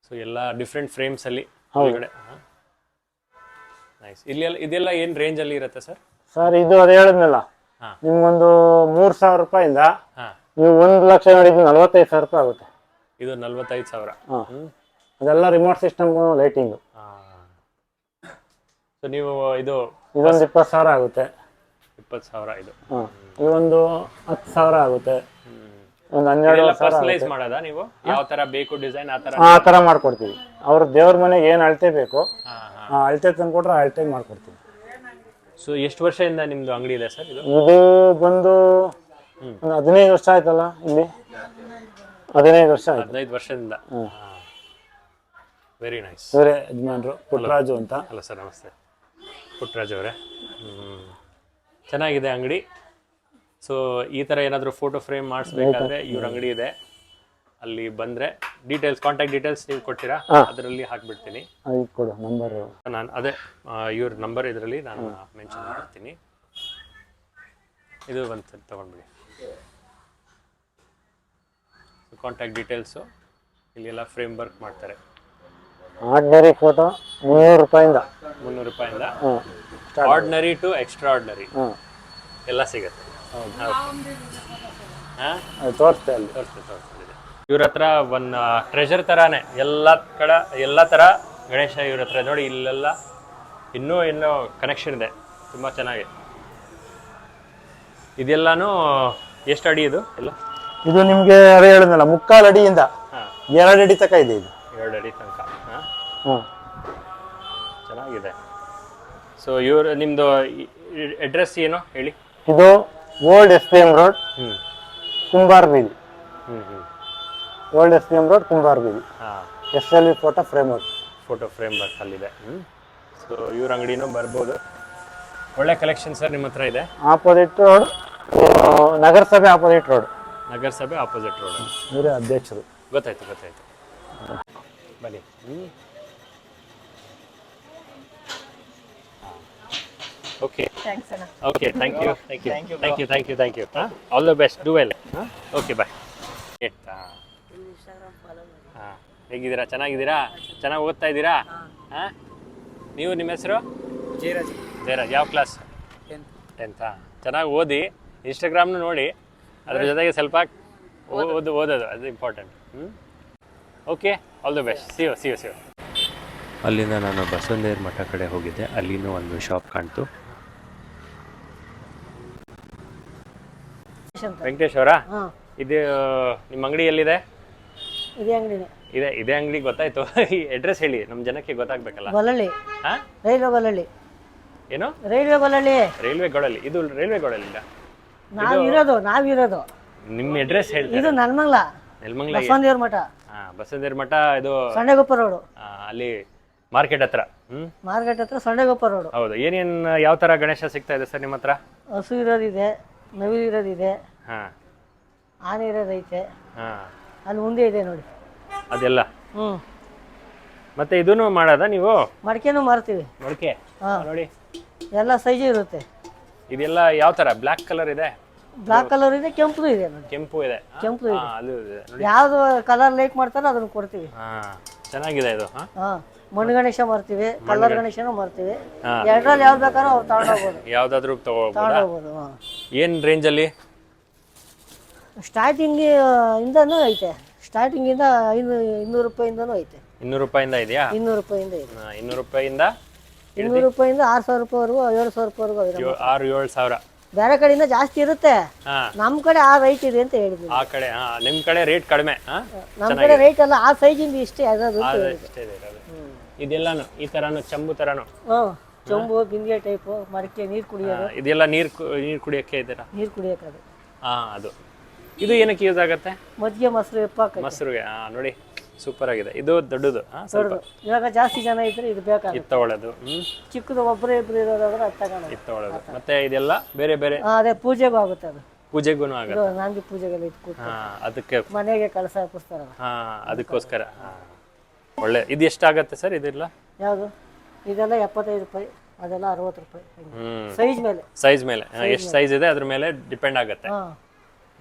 ಸೊ ಎಲ್ಲ ಡಿಫ್ರೆಂಟ್ ಫ್ರೇಮ್ಸ್ ಅಲ್ಲಿ ಒಳಗಡೆ. ನೈಸ್. ಇದೆಲ್ಲ ಏನ್ ರೇಂಜ್ ಅಲ್ಲಿ ಇರುತ್ತೆ ಸರ್? ಸರ್ ಇದು ಅದೇ ಹೇಳಿದ್ನಲ್ಲ, ನಿಮ್ಗೊಂದು 3,000 ರೂಪಾಯಿಂದ ನೀವು 1,00,000 ನೋಡಿದ್ದು 45,000 ರೂಪಾಯಿ ಆಗುತ್ತೆ. ಇದು 45,000. ಅದೆಲ್ಲ ರಿಮೋಟ್ ಸಿಸ್ಟಮ್, ಲೈಟಿಂಗ್. ಸೊ ನೀವು ಇದೊಂದು 20,000 ಆಗುತ್ತೆ. 20,000 ಇದು. ಇದೊಂದು 10,000 ಆಗುತ್ತೆ. ಒಂದು 12,000 ಪರ್ಸನಲೈಸ್ ಮಾಡೋದಾ ನೀವು? ಯಾವ ತರ ಬೇಕು ಡಿಸೈನ್ ಆ ತರ ಮಾಡ್ಕೊಡ್ತೀವಿ. ಅವ್ರ ದೇವ್ರ ಮನೆಗೆ ಏನ್ ಅಳತೆ ಬೇಕು ಅಳತೆ ತಂದ್ಕೊಟ್ರೆ ಅಳತೆ ಮಾಡ್ಕೊಡ್ತೀವಿ. ಸೊ ಎಷ್ಟು ವರ್ಷದಿಂದ ನಿಮ್ದು ಅಂಗಡಿ ಇದೆ ಸರ್? ಇದು ಬಂದು 15 ವರ್ಷ ಆಯ್ತಲ್ಲ ಇಲ್ಲಿ. 15 ವರ್ಷ ಆಯ್ತು. 15 ವರ್ಷದಿಂದ. Very nice. ಇವರೇ ಯಜಮಾನ್ರು, ಪುಟ್ಟರಾಜು ಅಂತ. ಅಲ್ಲ ಸರ್, ನಮಸ್ತೆ ಪುಟ್ಟರಾಜು ಅವರೇ. ಚೆನ್ನಾಗಿದೆ ಅಂಗಡಿ. ಸೊ ಈ ಥರ ಏನಾದರೂ ಫೋಟೋ ಫ್ರೇಮ್ ಮಾಡಿಸ್ಬೇಕಾದ್ರೆ ಇವ್ರ ಅಂಗಡಿ ಇದೆ, ಅಲ್ಲಿ ಬಂದರೆ ಕಾಂಟ್ಯಾಕ್ಟ್ ಡೀಟೇಲ್ಸ್ ನೀವು ಕೊಡ್ತೀರಾ? ಅದರಲ್ಲಿ ಹಾಕ್ಬಿಡ್ತೀನಿ. ಕೊಡು ನಂಬರ್. ನಾನು ಅದೇ ಇವ್ರ ನಂಬರ್ ಇದರಲ್ಲಿ ನಾನು ಮೆನ್ಷನ್ ಮಾಡ್ತೀನಿ. ಇದು ಒಂದು ತೊಗೊಂಡ್ಬಿಡಿ. ಕಾಂಟ್ಯಾಕ್ಟ್ ಡೀಟೇಲ್ಸು ಇಲ್ಲೆಲ್ಲ ಫ್ರೇಮ್ ವರ್ಕ್ ಮಾಡ್ತಾರೆ. ಆರ್ಡಿನರಿ ಫೋಟೋ 300 ರೂಪಾಯಿಂದ. ಆರ್ಡಿನರಿ ಟು ಎಕ್ಸ್ಟ್ರಾ ಆರ್ಡಿನರಿ ಎಲ್ಲ ಸಿಗುತ್ತೆ. ತೋರಿಸ್ತೆ. ಇವ್ರ ಹತ್ರ ಒಂದು ಟ್ರೆಷರ್ ತರಾನೇ ಎಲ್ಲ ತರ ಗಣೇಶ ಇವ್ರ ಹತ್ರ. ನೋಡಿ ಇಲ್ಲೆಲ್ಲ ಇನ್ನೂ ಕನೆಕ್ಷನ್ ಇದೆ, ತುಂಬಾ ಚೆನ್ನಾಗಿ. ಇದೆಲ್ಲಾನು ಎಷ್ಟು ಅಡಿ ಇದು ಎಲ್ಲ? ಇದು ನಿಮ್ಗೆ ಅದೇ ಹೇಳಿದ್ನಲ್ಲ, 3/4 ಅಡಿಯಿಂದ 2 ಅಡಿ ತನಕ ಇದೆ. ಇದು 2 ಅಡಿ ತನಕ. ಚೆನ್ನಾಗಿದೆ. ಸೊ ನಿಮ್ದು ಅಡ್ರೆಸ್ ಏನು ಹೇಳಿ? ಇದು ಓಲ್ಡ್ SPM ರೋಡ್, ಕುಂಬಾರ್ ಬೀದಿ. ಓಲ್ಡ್ SPM ರೋಡ್, ಕುಂಬಾರ್ ಬೀದಿ. SLV ಫೋಟೋ ಫ್ರೇಮ್ ವರ್ಕ್ ಅಲ್ಲಿದೆ. ಸೊ ಇವ್ರ ಅಂಗಡಿನೂ ಬರ್ಬೋದು. ಒಳ್ಳೆ ಕಲೆಕ್ಷನ್ ಸರ್ ನಿಮ್ಮ ಹತ್ರ ಇದೆ. ಆಪೋಸಿಟ್ ರೋಡ್, ನಗರಸಭೆ ಆಪೋಸಿಟ್ ರೋಡ್. ಇವರೇ ಅಧ್ಯಕ್ಷರು. ಗೊತ್ತಾಯ್ತು. ಬನ್ನಿ. Okay. Thanks, Anna. Okay, thank you. All the best. Do well. Okay, bye. ಹೇಗಿದ್ದೀರಾ? ಚೆನ್ನಾಗಿದ್ದೀರಾ? ಚೆನ್ನಾಗಿ ಓದ್ತಾ ಇದ್ದೀರಾ? ನೀವು ನಿಮ್ಮ ಹೆಸರು? ಜಯರಾಜ್. ಯಾವ ಕ್ಲಾಸ್? 10th. ಚೆನ್ನಾಗಿ ಓದಿ, ಇನ್ಸ್ಟಾಗ್ರಾಮ್ನು ನೋಡಿ, ಅದ್ರ ಜೊತೆಗೆ ಸ್ವಲ್ಪ ಓದೋದು ಅದು important. Okay, all the best. See you. ಅಲ್ಲಿಂದ ನಾನು ಬಸವನದೇವ್ರ ಮಠ ಕಡೆ ಹೋಗಿದ್ದೆ. ಅಲ್ಲಿನೂ ಒಂದು ಶಾಪ್ ಕಾಣ್ತು. ವೆಂಕಟೇಶ್ ಅವರಾ, ಇದು ನಿಮ್ಮ ಅಂಗಡಿ ಎಲ್ಲಿದೆ? ಇದೇ ಅಂಗಡಿ ಗೊತ್ತಾಯ್ತು. ಈ ಅಡ್ರೆಸ್ ಹೇಳಿ, ನಮ್ಮ ಜನಕ್ಕೆ ಗೊತ್ತಾಗ್ಬೇಕಲ್ಲ. ರೈಲ್ವೆ ಗೊಳಲಿ. ಏನು? ರೈಲ್ವೆ ಗೊಳಲಿ. ರೈಲ್ವೆ ಗೊಳಲಿ. ಇದು ರೈಲ್ವೆ ಗೊಳಲಿ ಇಲ್ಲ, ನಾವಿರೋದು ನಿಮ್ಮ ಅಡ್ರೆಸ್ ಹೇಳ್ತೀರಾ? ಇದು ನಲ್ಮಂಗ್ಲ ನೆಲಮಂಗಲ. ಬಸವನದೇವ್ರ ಮಠ, ಬಸವದೇವ್ರ ಮಠ. ಇದು ಸೊಂಡೆಗೊಪ್ಪ ರೋಡು, ಅಲ್ಲಿ ಮಾರ್ಕೆಟ್ ಹತ್ರ. ಮಾರ್ಕೆಟ್ ಹತ್ರ ಸೊಂಡೆಗೊಪ್ಪ ರೋಡು. ಹೌದು. ಏನೇನ್ ಯಾವ ತರ ಗಣೇಶ ಸಿಗ್ತಾ ಇದೆ ಸರ್ ನಿಮ್ಮ ಹತ್ರ? ಹಸು ಇರೋದಿದೆ, ನವಿಲು ಇರೋದಿದೆ, ಹಾ ಆನೆ ಇರೋದೈತೆ, ಹಾ ಅಲ್ಲಿ ಮುಂದೆ ಇದೆ ನೋಡಿ ಅದೆಲ್ಲ. ಹ್ಞೂ. ಮತ್ತೆ ಇದನ್ನು ಮಾಡೋದ ನೀವು? ಮಡಿಕೆನೂ ಮಾರ್ತೀವಿ. ಮೊಳಕೆ ಹಾಂ, ನೋಡಿ ಎಲ್ಲ ಸೈಜು ಇರುತ್ತೆ. ಇದೆಲ್ಲ ಯಾವ ತರ? ಬ್ಲ್ಯಾಕ್ ಕಲರ್ ಇದೆ, ಬ್ಲಾಕ್ ಕಲರ್ ಇದೆ, ಕೆಂಪು ಇದೆ ನೋಡಿ. ಕೆಂಪು ಇದೆ. ಕೆಂಪು ಇದೆ. ಅದು ಇದೆ ನೋಡಿ. ಯಾವ್ದು ಕಲರ್ ಲೈಕ್ ಮಾಡ್ತಾರೋ ಅದನ್ನ ಕೊಡ್ತೀವಿ. ಹಾ ಚೆನ್ನಾಗಿದೆ ಇದು. ಹಾ, ಮಣ್ಣು ಗಣೇಶ ಮಾರ್ತೀವಿ, ಕಲರ್ ಗಣೇಶನೂ ಮಾರ್ತೀವಿ. ಎರಡರಲ್ಲಿ ಯಾವ್ದು ಬೇಕಾದ್ರೂ ಅವ್ರು ತಗೊಂಡೋಗ್ಬೋದು. ಯಾವ್ದಾದ್ರು ತಗೋಬೋದಾ? ತಗೊಂಡೋಗ್ಬೋದು. ಹಾಂ, ಏನ್ ರೇಂಜ್ ಅಲ್ಲಿ? ಸ್ಟಾರ್ಟಿಂಗ್ ಇಂದನೂ ಐತೆ. ಸ್ಟಾರ್ಟಿಂಗಿಂದ 200 ರೂಪಾಯಿಂದನೂ ಐತೆ. 200 ರೂಪಾಯಿಂದ ಇದೆಯಾ? 200 ರೂಪಾಯಿಂದ ಇದೆ. 200 ರೂಪಾಯಿಂದ 200 ರೂಪಾಯಿಂದ 6000 ರೂಪಾಯಿವರೆಗೂ, 7000 ರೂಪಾಯಿವರೆಗೂ ಇದೆ. 6-7 ಸಾವಿರ. ಬೇರೆ ಕಡೆಯಿಂದ ಜಾಸ್ತಿ ಇರುತ್ತೆ, ಹಾ ನಮ್ಮ ಕಡೆ ಆ ರೈಟ್ ಇದೆ ಅಂತ ಹೇಳಿದ್ವಿ. ಆ ಕಡೆ ನಿಮ್ ಕಡೆ ರೇಟ್ ಕಡಿಮೆ. ನಮ್ಮ ಕಡೆ ರೈಟ್ ಅಲ್ಲ, ಆ ಸೈಜಿಂದ ಇಷ್ಟೇ ಅದದು ಅಂತ ಹೇಳಿದ್ವಿ. ಇಷ್ಟೇ ಇದೆ ಇರೋದು. ಇದೆಲ್ಲಾನು ಈ ತರಾನು ಚಂಬು ತರಾನು? ಹ್ಞೂ, ಚೊಂಬು, ಬಿಂದಿಗೆ ಟೈಪು, ಮಡಕೆ, ನೀರು ಕುಡಿಯೋದು. ಇದೆಲ್ಲ ನೀರ್ ಕುಡಿಯಕ್ಕೆ ಇದೆಯಾ? ನೀರು ಕುಡಿಯೋಕ್ಕದು. ಅದು. ಇದು ಏನಕ್ಕೆ ಯೂಸ್ ಆಗತ್ತೆ? ಮಜ್ಜಿಗೆ, ಮೊಸರು, ಎಪ್ಪ ಮೊಸರುಗೆ. ನೋಡಿ ಸೂಪರ್ ಆಗಿದೆ. ಇದು ದೊಡ್ಡದು. ಸ್ವಲ್ಪ ಇವಾಗ ಜಾಸ್ತಿ ಜನ ಇದ್ರೆ ಇದು ಬೇಕಾಗುತ್ತೆ. ಇದು ತಗೊಳ್ಳೋದು. ಚಿಕ್ಕದು ಒಬ್ಬರೇ ಇಬ್ರು ಇರೋದಾದ್ರೆ ಅದು ತಗೊಳ್ಳೋದು. ಇದು ತಗೊಳ್ಳೋದು. ಮತ್ತೆ ಇದೆಲ್ಲ ಬೇರೆ ಬೇರೆ ಅದೇ ಪೂಜೆಗೂ ಆಗುತ್ತೆ. ಅದು ಪೂಜೆಗೂ ಆಗುತ್ತೆ. ನಾಂದಿ ಪೂಜೆಗೆಲ್ಲ ಇಟ್ಕೊಟ್ಟು ಅದಕ್ಕೆ ಮನೆಗೆ ಕಳಸ ಹಾಕಿಸ್ತಾರಲ್ಲ. ಅದಕ್ಕೋಸ್ಕರ. ಒಳ್ಳೆ. ಇದು ಎಷ್ಟಾಗತ್ತೆ ಸರ್ ಇದೆಲ್ಲ? ಯಾವುದು? ಇದೆಲ್ಲ 75 ರೂಪಾಯಿ, ಅದೆಲ್ಲ 60 ರೂಪಾಯಿ. ಸೈಜ್ ಮೇಲೆ. ಸೈಜ್ ಮೇಲೆ ಎಷ್ಟು ಸೈಜ್ ಇದೆ ಅದ್ರ ಮೇಲೆ ಡಿಪೆಂಡ್ ಆಗುತ್ತೆ.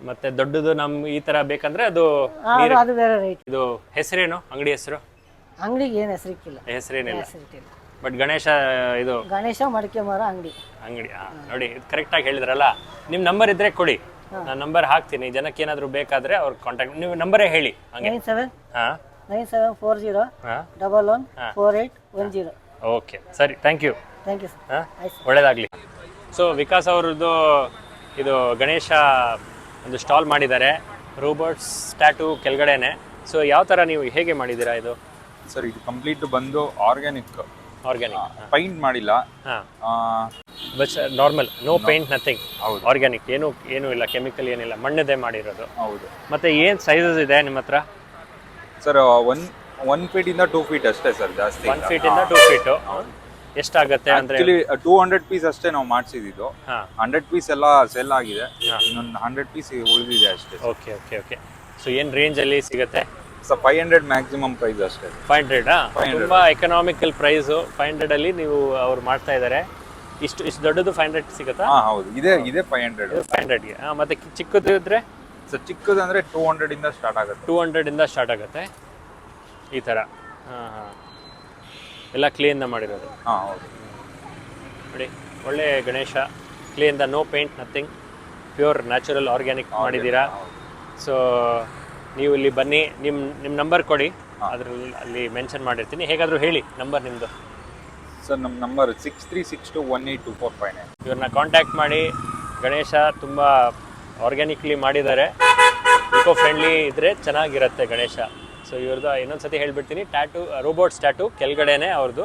ಮತ್ತೆ ದೊಡ್ಡದು ನಮ್ ಈ ತರ ಬೇಕಂದ್ರೆ ಅದು ಅದು ಬೇರೆ ರೇಟ್. ಇದು ಹೆಸರೇನು ಅಂಗಡಿ ಹೆಸರು? ಅಂಗಡಿಗೆ ಏನು ಹೆಸರಿಕ್ಕಿಲ್ಲ. ಹೆಸರೇನಿಲ್ಲ. ಬಟ್ ಗಣೇಶ ಇದು ಗಣೇಶ ಮಡಿಕೆ ಮರ ಅಂಗಡಿ. ನೋಡಿ ಇದು ಕರೆಕ್ಟ್ ಆಗಿ ಹೇಳಿದ್ರಲ್ಲ. ನಿಮ್ ನಂಬರ್ ಇದ್ರೆ ಕೊಡಿ, ನಾನು ನಂಬರ್ ಹಾಕ್ತೀನಿ. ಜನಕ್ಕೆ ಏನಾದ್ರು ಬೇಕಾದ್ರೆ ಅವ್ರ ಕಾಂಟ್ಯಾಕ್ಟ್. ನೀವು ನಂಬರೇ ಹೇಳಿ. 9797114810. ಓಕೆ ಸರಿ, thank you. Thank you sir. ಒಳ್ಳೇದಾಗ್ಲಿ. ಸೊ ವಿಕಾಸ್ ಅವ್ರದ್ದು ಇದು ಗಣೇಶ ಒಂದು ಸ್ಟಾಲ್ ಮಾಡಿದ್ದಾರೆ, ರೋಬೋಟ್ಸ್ ಸ್ಟ್ಯಾಟು ಕೆಳಗಡೆನೆ. ಸೊ ಯಾವ ಥರ ನೀವು ಹೇಗೆ ಮಾಡಿದ್ದೀರಾ ಇದು? ಸರ್ ಇದು ಕಂಪ್ಲೀಟ್ ಬಂದು ಆರ್ಗ್ಯಾನಿಕ್. ಪೈಂಟ್ ಮಾಡಿಲ್ಲ. But normal, no paint, nothing. ಹೌದು, ಆರ್ಗ್ಯಾನಿಕ್. ಏನು ಇಲ್ಲ, ಕೆಮಿಕಲ್ ಏನಿಲ್ಲ, ಮಣ್ಣದೇ ಮಾಡಿರೋದು. ಹೌದು. ಮತ್ತೆ ಏನು ಸೈಜಸ್ ಇದೆ ನಿಮ್ಮ ಹತ್ರ? ಸರ್ 1 ಫೀಟಿಂದ 2 ಫೀಟ್ ಅಷ್ಟೇ ಸರ್, ಜಾಸ್ತಿ 1 ಫೀಟಿಂದ 2 ಫೀಟು. ಎಷ್ಟಾಗತ್ತೆ ಅಂದ್ರೆ? ಆಕ್ಚುಲಿ 200 ಪೀಸ್ ಅಷ್ಟೇ ನಾವು ಮಾಡಿಸಿದ್ದು. 100 ಪೀಸ್ ಎಲ್ಲ ಸೆಲ್ ಆಗಿದೆ, ಇನ್ನೊಂದು 100 ಪೀಸ್ ಉಳಿದಿದೆ ಅಷ್ಟೇ. Okay okay okay. ಸೊ ಏನು ರೇಂಜಲ್ಲಿ ಸಿಗುತ್ತೆ? ಸರ್ 500 ಮ್ಯಾಕ್ಸಿಮಮ್ ಪ್ರೈಸ್ ಅಷ್ಟೇ. 500? ತುಂಬಾ ಎಕನಾಮಿಕಲ್ ಪ್ರೈಸು. 500 ಅಲ್ಲಿ ನೀವು ಅವ್ರು ಮಾಡ್ತಾ ಇದ್ದಾರೆ. ಇಷ್ಟು ದೊಡ್ಡದು 500 ಸಿಗುತ್ತಾ? ಹೌದು, ಇದೆ 500. 500ಗೆ. ಮತ್ತೆ ಚಿಕ್ಕದು ಇದ್ರೆ? ಸರ್ ಚಿಕ್ಕದು ಅಂದ್ರೆ 200 ಇಂದ ಸ್ಟಾರ್ಟ್ ಆಗುತ್ತೆ. 200 ಇಂದ ಸ್ಟಾರ್ಟ್ ಆಗುತ್ತೆ ಈ ಥರ. ಎಲ್ಲ ಕ್ಲೀಯಿಂದ ಮಾಡಿರೋದು. ಹೌದು. ನೋಡಿ ಒಳ್ಳೆ ಗಣೇಶ, ಕ್ಲೀಯಿಂದ, no paint, nothing, pure natural organic ಮಾಡಿದ್ದೀರಾ. ಸೊ ನೀವು ಇಲ್ಲಿ ಬನ್ನಿ, ನಿಮ್ಮ ನಂಬರ್ ಕೊಡಿ, ಅದರಲ್ಲಿ ಅಲ್ಲಿ ಮೆನ್ಷನ್ ಮಾಡಿರ್ತೀನಿ. ಹೇಗಾದರೂ ಹೇಳಿ ನಂಬರ್ ನಿಮ್ಮದು. ಸರ್ ನಮ್ಮ ನಂಬರ್ 6362182459. ಇವ್ರನ್ನ ಕಾಂಟ್ಯಾಕ್ಟ್ ಮಾಡಿ. ಗಣೇಶ ತುಂಬ ಆರ್ಗ್ಯಾನಿಕ್ಲಿ ಮಾಡಿದ್ದಾರೆ, ಇಕೋ ಫ್ರೆಂಡ್ಲಿ ಇದ್ದರೆ ಚೆನ್ನಾಗಿರುತ್ತೆ ಗಣೇಶ. ಸೊ ಇವ್ರದ್ದು ಇನ್ನೊಂದು ಸತಿ ಹೇಳ್ಬಿಡ್ತೀನಿ, ರೋಬೋಟ್ ಸ್ಟ್ಯಾಟು ಕೆಳಗಡೆನೇ ಅವ್ರದ್ದು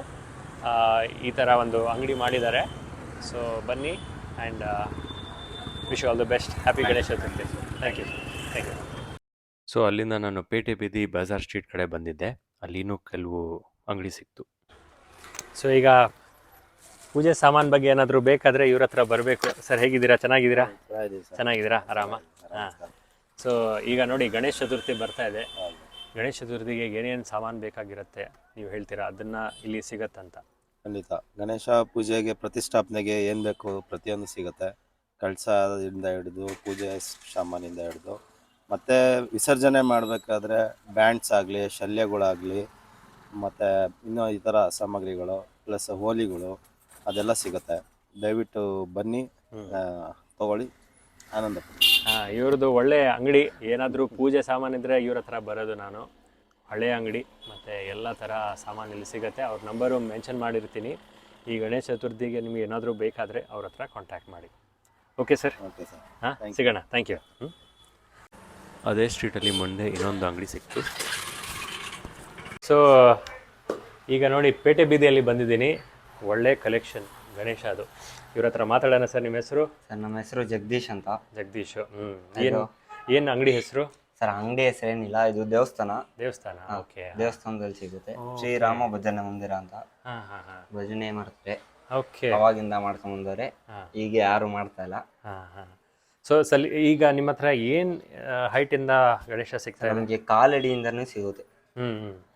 ಈ ಥರ ಒಂದು ಅಂಗಡಿ ಮಾಡಿದ್ದಾರೆ. ಸೊ ಬನ್ನಿ and wish all the best. Happy Ganesha Chaturthi. Thank you. So ಅಲ್ಲಿಂದ ನಾನು ಪೇಟೆ ಬೀದಿ ಬಜಾರ್ ಸ್ಟ್ರೀಟ್ ಕಡೆ ಬಂದಿದ್ದೆ. ಅಲ್ಲಿನೂ ಕೆಲವು ಅಂಗಡಿ ಸಿಕ್ತು. ಸೊ ಈಗ ಪೂಜೆ ಸಾಮಾನು ಬಗ್ಗೆ ಏನಾದರೂ ಬೇಕಾದರೆ ಇವ್ರ ಹತ್ರ ಬರಬೇಕು. ಸರ್ ಹೇಗಿದ್ದೀರಾ? ಚೆನ್ನಾಗಿದ್ದೀರಾ? ಚೆನ್ನಾಗಿದ್ದೀರಾ? ಆರಾಮ? ಸೊ ಈಗ ನೋಡಿ ಗಣೇಶ ಚತುರ್ಥಿ ಬರ್ತಾ ಇದೆ. ಗಣೇಶ ಚತುರ್ಥಿಗೆ ಏನೇನು ಸಾಮಾನು ಬೇಕಾಗಿರುತ್ತೆ ನೀವು ಹೇಳ್ತೀರಾ? ಅದನ್ನು ಇಲ್ಲಿ ಸಿಗತ್ತಂತ? ಖಂಡಿತ. ಗಣೇಶ ಪೂಜೆಗೆ ಪ್ರತಿಷ್ಠಾಪನೆಗೆ ಏನು ಬೇಕು ಪ್ರತಿಯೊಂದು ಸಿಗುತ್ತೆ. ಕಳಸದಿಂದ ಹಿಡಿದು ಪೂಜೆ ಸಾಮಾನಿಂದ ಹಿಡಿದು, ಮತ್ತು ವಿಸರ್ಜನೆ ಮಾಡಬೇಕಾದ್ರೆ ಬ್ಯಾಂಡ್ಸ್ ಆಗಲಿ, ಶಲ್ಯಗಳಾಗಲಿ, ಮತ್ತು ಇನ್ನೂ ಈ ಥರ ಸಾಮಗ್ರಿಗಳು, ಪ್ಲಸ್ ಹೋಲಿಗಳು, ಅದೆಲ್ಲ ಸಿಗುತ್ತೆ. ದಯವಿಟ್ಟು ಬನ್ನಿ, ತಗೊಳ್ಳಿ, ಆನಂದ ಪಡಿ. ಇವ್ರದ್ದು ಒಳ್ಳೆ ಅಂಗಡಿ. ಏನಾದರೂ ಪೂಜೆ ಸಾಮಾನಿದ್ರೆ ಇವ್ರ ಹತ್ರ ಬರೋದು ನಾನು. ಹಳೆಯ ಅಂಗಡಿ, ಮತ್ತು ಎಲ್ಲ ಥರ ಸಾಮಾನು ಇಲ್ಲಿ ಸಿಗುತ್ತೆ. ಅವ್ರ ನಂಬರು ಮೆನ್ಷನ್ ಮಾಡಿರ್ತೀನಿ. ಈ ಗಣೇಶ ಚತುರ್ಥಿಗೆ ನಿಮಗೆ ಏನಾದರೂ ಬೇಕಾದರೆ ಅವ್ರ ಹತ್ರ ಕಾಂಟ್ಯಾಕ್ಟ್ ಮಾಡಿ. Okay sir? Okay sir. ಸಿಗೋಣ. Thank you. ಅದೇ ಸ್ಟ್ರೀಟಲ್ಲಿ ಮುಂದೆ ಇನ್ನೊಂದು ಅಂಗಡಿ ಸಿಕ್ತು. ಸೊ ಈಗ ನೋಡಿ ಪೇಟೆ ಬೀದಿಯಲ್ಲಿ ಬಂದಿದ್ದೀನಿ. ಒಳ್ಳೆ ಕಲೆಕ್ಷನ್ ಗಣೇಶ ಅದು. ಇವ್ರ ಹತ್ರ ಮಾತಾಡೋಣ. ಸರ್ ನಿಮ್ಮ ಹೆಸರು? ಸರ್ ನಮ್ಮ ಹೆಸರು ಜಗದೀಶ್ ಅಂತ. ಜಗದೀಶ್. ಏನು ಅಂಗಡಿ ಹೆಸರು? ಸರ್ ಅಂಗಡಿ ಹೆಸರೇನಿಲ್ಲ, ಇದು ದೇವಸ್ಥಾನ. ದೇವಸ್ಥಾನ, ಓಕೆ. ದೇವಸ್ಥಾನದಲ್ಲಿ ಸಿಗುತ್ತೆ. ಶ್ರೀರಾಮ ಭಜನೆ ಮಂದಿರ ಅಂತ ಭಜನೆ ಮಾಡ್ತಾರೆ. ಓಕೆ. ಅವಾಗಿಂದ ಮಾಡ್ಕೊಂಡ್ ಬಂದವ್ರೆ, ಈಗ ಯಾರು ಮಾಡ್ತಾ ಇಲ್ಲ. ಸೊ ಈಗ ನಿಮ್ಮ ಹತ್ರ ಏನು ಹೈಟಿಂದ ಗಣೇಶ ಸಿಗ್ತಾರೆ? ನಮಗೆ ಕಾಲಡಿಯಿಂದನೂ ಸಿಗುತ್ತೆ.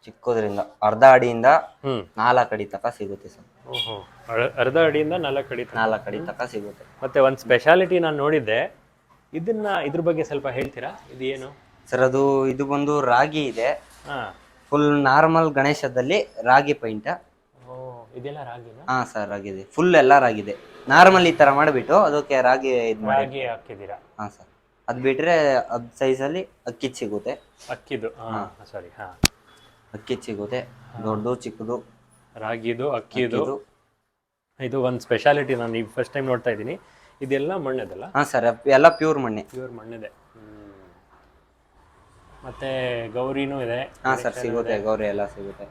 ಚಿಕ್ಕದ್ರಿಂದ ಅರ್ಧ ಅಡಿಯಿಂದ 4 ಅಡಿ ತನಕ ಸಿಗುತ್ತೆ ಸರ್. ಓಹೋ, ಅರ್ಧ ಅಡಿಯಿಂದ 4 ಅಡಿ 4 ಅಡಿ ತನಕ ಸಿಗುತ್ತೆ. ಮತ್ತೆ ಒಂದು ಸ್ಪೆಷಾಲಿಟಿ ನಾನು ನೋಡಿದ್ದೆ, ಇದ್ರ ಬಗ್ಗೆ ಸ್ವಲ್ಪ ಹೇಳ್ತೀರಾ? ಇದು ಏನು ಸರ್? ಇದು ಬಂದು ರಾಗಿ ಇದೆ. ಫುಲ್ ನಾರ್ಮಲ್ ಗಣೇಶದಲ್ಲಿ ರಾಗಿ ಪೈಂಟ್. ಇದೆಲ್ಲ ರಾಗಿನಾ? ಹಾ ಸರ್, ರಾಗಿದೆ. ಫುಲ್ ಎಲ್ಲ ರಾಗಿದೆ. ನಾರ್ಮಲ್ ಈ ತರ ಮಾಡಿಬಿಟ್ಟು ಅದಕ್ಕೆ ರಾಗಿ ರಾಗಿ ಹಾಕಿದ್ದೀರಾ? ಹಾ ಸರ್. ಅದ್ ಬಿಟ್ರೆ ಅದ್ ಸೈಜಲ್ಲಿ ಅಕ್ಕಿ ಸಿಗುತ್ತೆ. ಅಕ್ಕಿದು? ಸಾರಿ, ಅಕ್ಕಿ ಸಿಗುತ್ತೆ, ದೊಡ್ಡದು ಚಿಕ್ಕದು. ರಾಗಿದು, ಅಕ್ಕಿದು. ಇದು ಒಂದು ಸ್ಪೆಷಾಲಿಟಿ, ನಾನು ಈಗ ಫಸ್ಟ್ ಟೈಮ್ ನೋಡ್ತಾ ಇದ್ದೀನಿ. ಇದೆಲ್ಲ ಮಣ್ಣದಲ್ಲ? ಹಾ ಸರ್, ಎಲ್ಲ ಪ್ಯೂರ್ ಮಣ್ಣೆ. ಪ್ಯೂರ್ ಮಣ್ಣಿದೆ. ಮತ್ತೆ ಗೌರಿನೂ ಇದೆ? ಹಾ ಸರ್, ಸಿಗುತ್ತೆ. ಗೌರಿ ಎಲ್ಲ ಸಿಗುತ್ತೆ.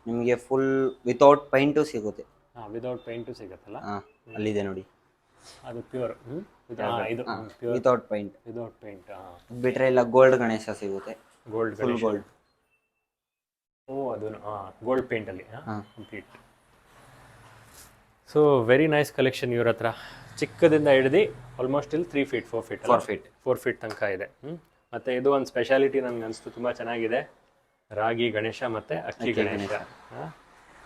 ನಿಮಗೆ ಫುಲ್ ವಿತೌಟ್ ಪೈಂಟು ಸಿಗುತ್ತೆ. ವಿತೌಟ್ ಪೈಂಟು ಸಿಗುತ್ತಲ್ಲ? ಅಲ್ಲಿದೆ ನೋಡಿ, ಅದು ಪ್ಯೂರ್. ಇದು ವಿತೌಟ್ ಪೈಂಟ್. Without paint. ಬಿಟ್ರೆ ಇಲ್ಲ ಗೋಲ್ಡ್ ಗಣೇಶ ಸಿಗುತ್ತೆ. Gold, full gold. ಅದು ಗೋಲ್ಡ್ ಪೇಂಟ್ ಅಲ್ಲಿ complete. So very nice collection ಇವ್ರ ಹತ್ರ. ಚಿಕ್ಕದಿಂದ ಹಿಡಿದು ಆಲ್ಮೋಸ್ಟ್ ಇಲ್ಲಿ 3 ಫೀಟ್ 4 ಫೀಟ್ ತನಕ ಇದೆ. ಮತ್ತೆ ಇದು ಒಂದು ಸ್ಪೆಷಾಲಿಟಿ ನನಗೆ ಅನಿಸ್ತು, ತುಂಬ ಚೆನ್ನಾಗಿದೆ. ರಾಗಿ ಗಣೇಶ ಮತ್ತೆ ಅಕ್ಕಿ ಗಣೇಶ.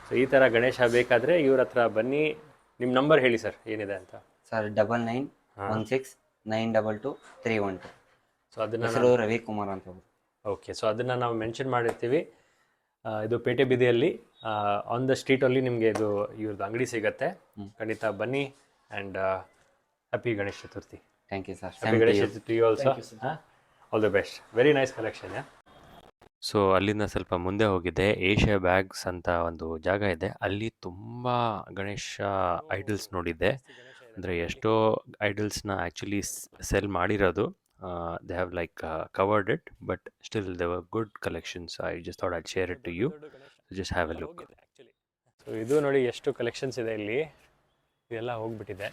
ಸೊ ಈ ಥರ ಗಣೇಶ ಬೇಕಾದರೆ ಇವ್ರ ಹತ್ರ ಬನ್ನಿ. ನಿಮ್ಮ ನಂಬರ್ ಹೇಳಿ ಸರ್, ಏನಿದೆ ಅಂತ? ಸರ್ 9916922312. ಸೊ ಅದನ್ನ ರವಿಕುಮಾರ್ ಅಂತ. ಓಕೆ, ಸೊ ಅದನ್ನು ನಾವು ಮೆನ್ಷನ್ ಮಾಡಿರ್ತೀವಿ. ಇದು ಪೇಟೆ ಬೀದಿಯಲ್ಲಿ ಆನ್ ದ ಸ್ಟ್ರೀಟಲ್ಲಿ ನಿಮಗೆ ಇದು ಇವ್ರದ್ದು ಅಂಗಡಿ ಸಿಗುತ್ತೆ. ಖಂಡಿತ ಬನ್ನಿ. And happy Ganesha Chaturthi. Thank you sir. Happy Ganesha Chaturthi also. All the best. Very nice collection. So ಅಲ್ಲಿಂದ ಸ್ವಲ್ಪ ಮುಂದೆ ಹೋಗಿದ್ದೆ, ಏಷ್ಯಾ ಬ್ಯಾಗ್ಸ್ ಅಂತ ಒಂದು ಜಾಗ ಇದೆ. ಅಲ್ಲಿ ತುಂಬ ಗಣೇಶ ಐಡಲ್ಸ್ ನೋಡಿದ್ದೆ. ಅಂದರೆ ಎಷ್ಟೋ ಐಡಲ್ಸ್ನ ಆ್ಯಕ್ಚುಲಿ ಸೆಲ್ ಮಾಡಿರೋದು. They have covered it, but still there were good collections. I just thought I'd share it to you. So just have a look. So ಇದು ನೋಡಿ ಎಷ್ಟು ಕಲೆಕ್ಷನ್ಸ್ ಇದೆ ಇಲ್ಲಿ. ಇದೆಲ್ಲ ಹೋಗ್ಬಿಟ್ಟಿದೆ.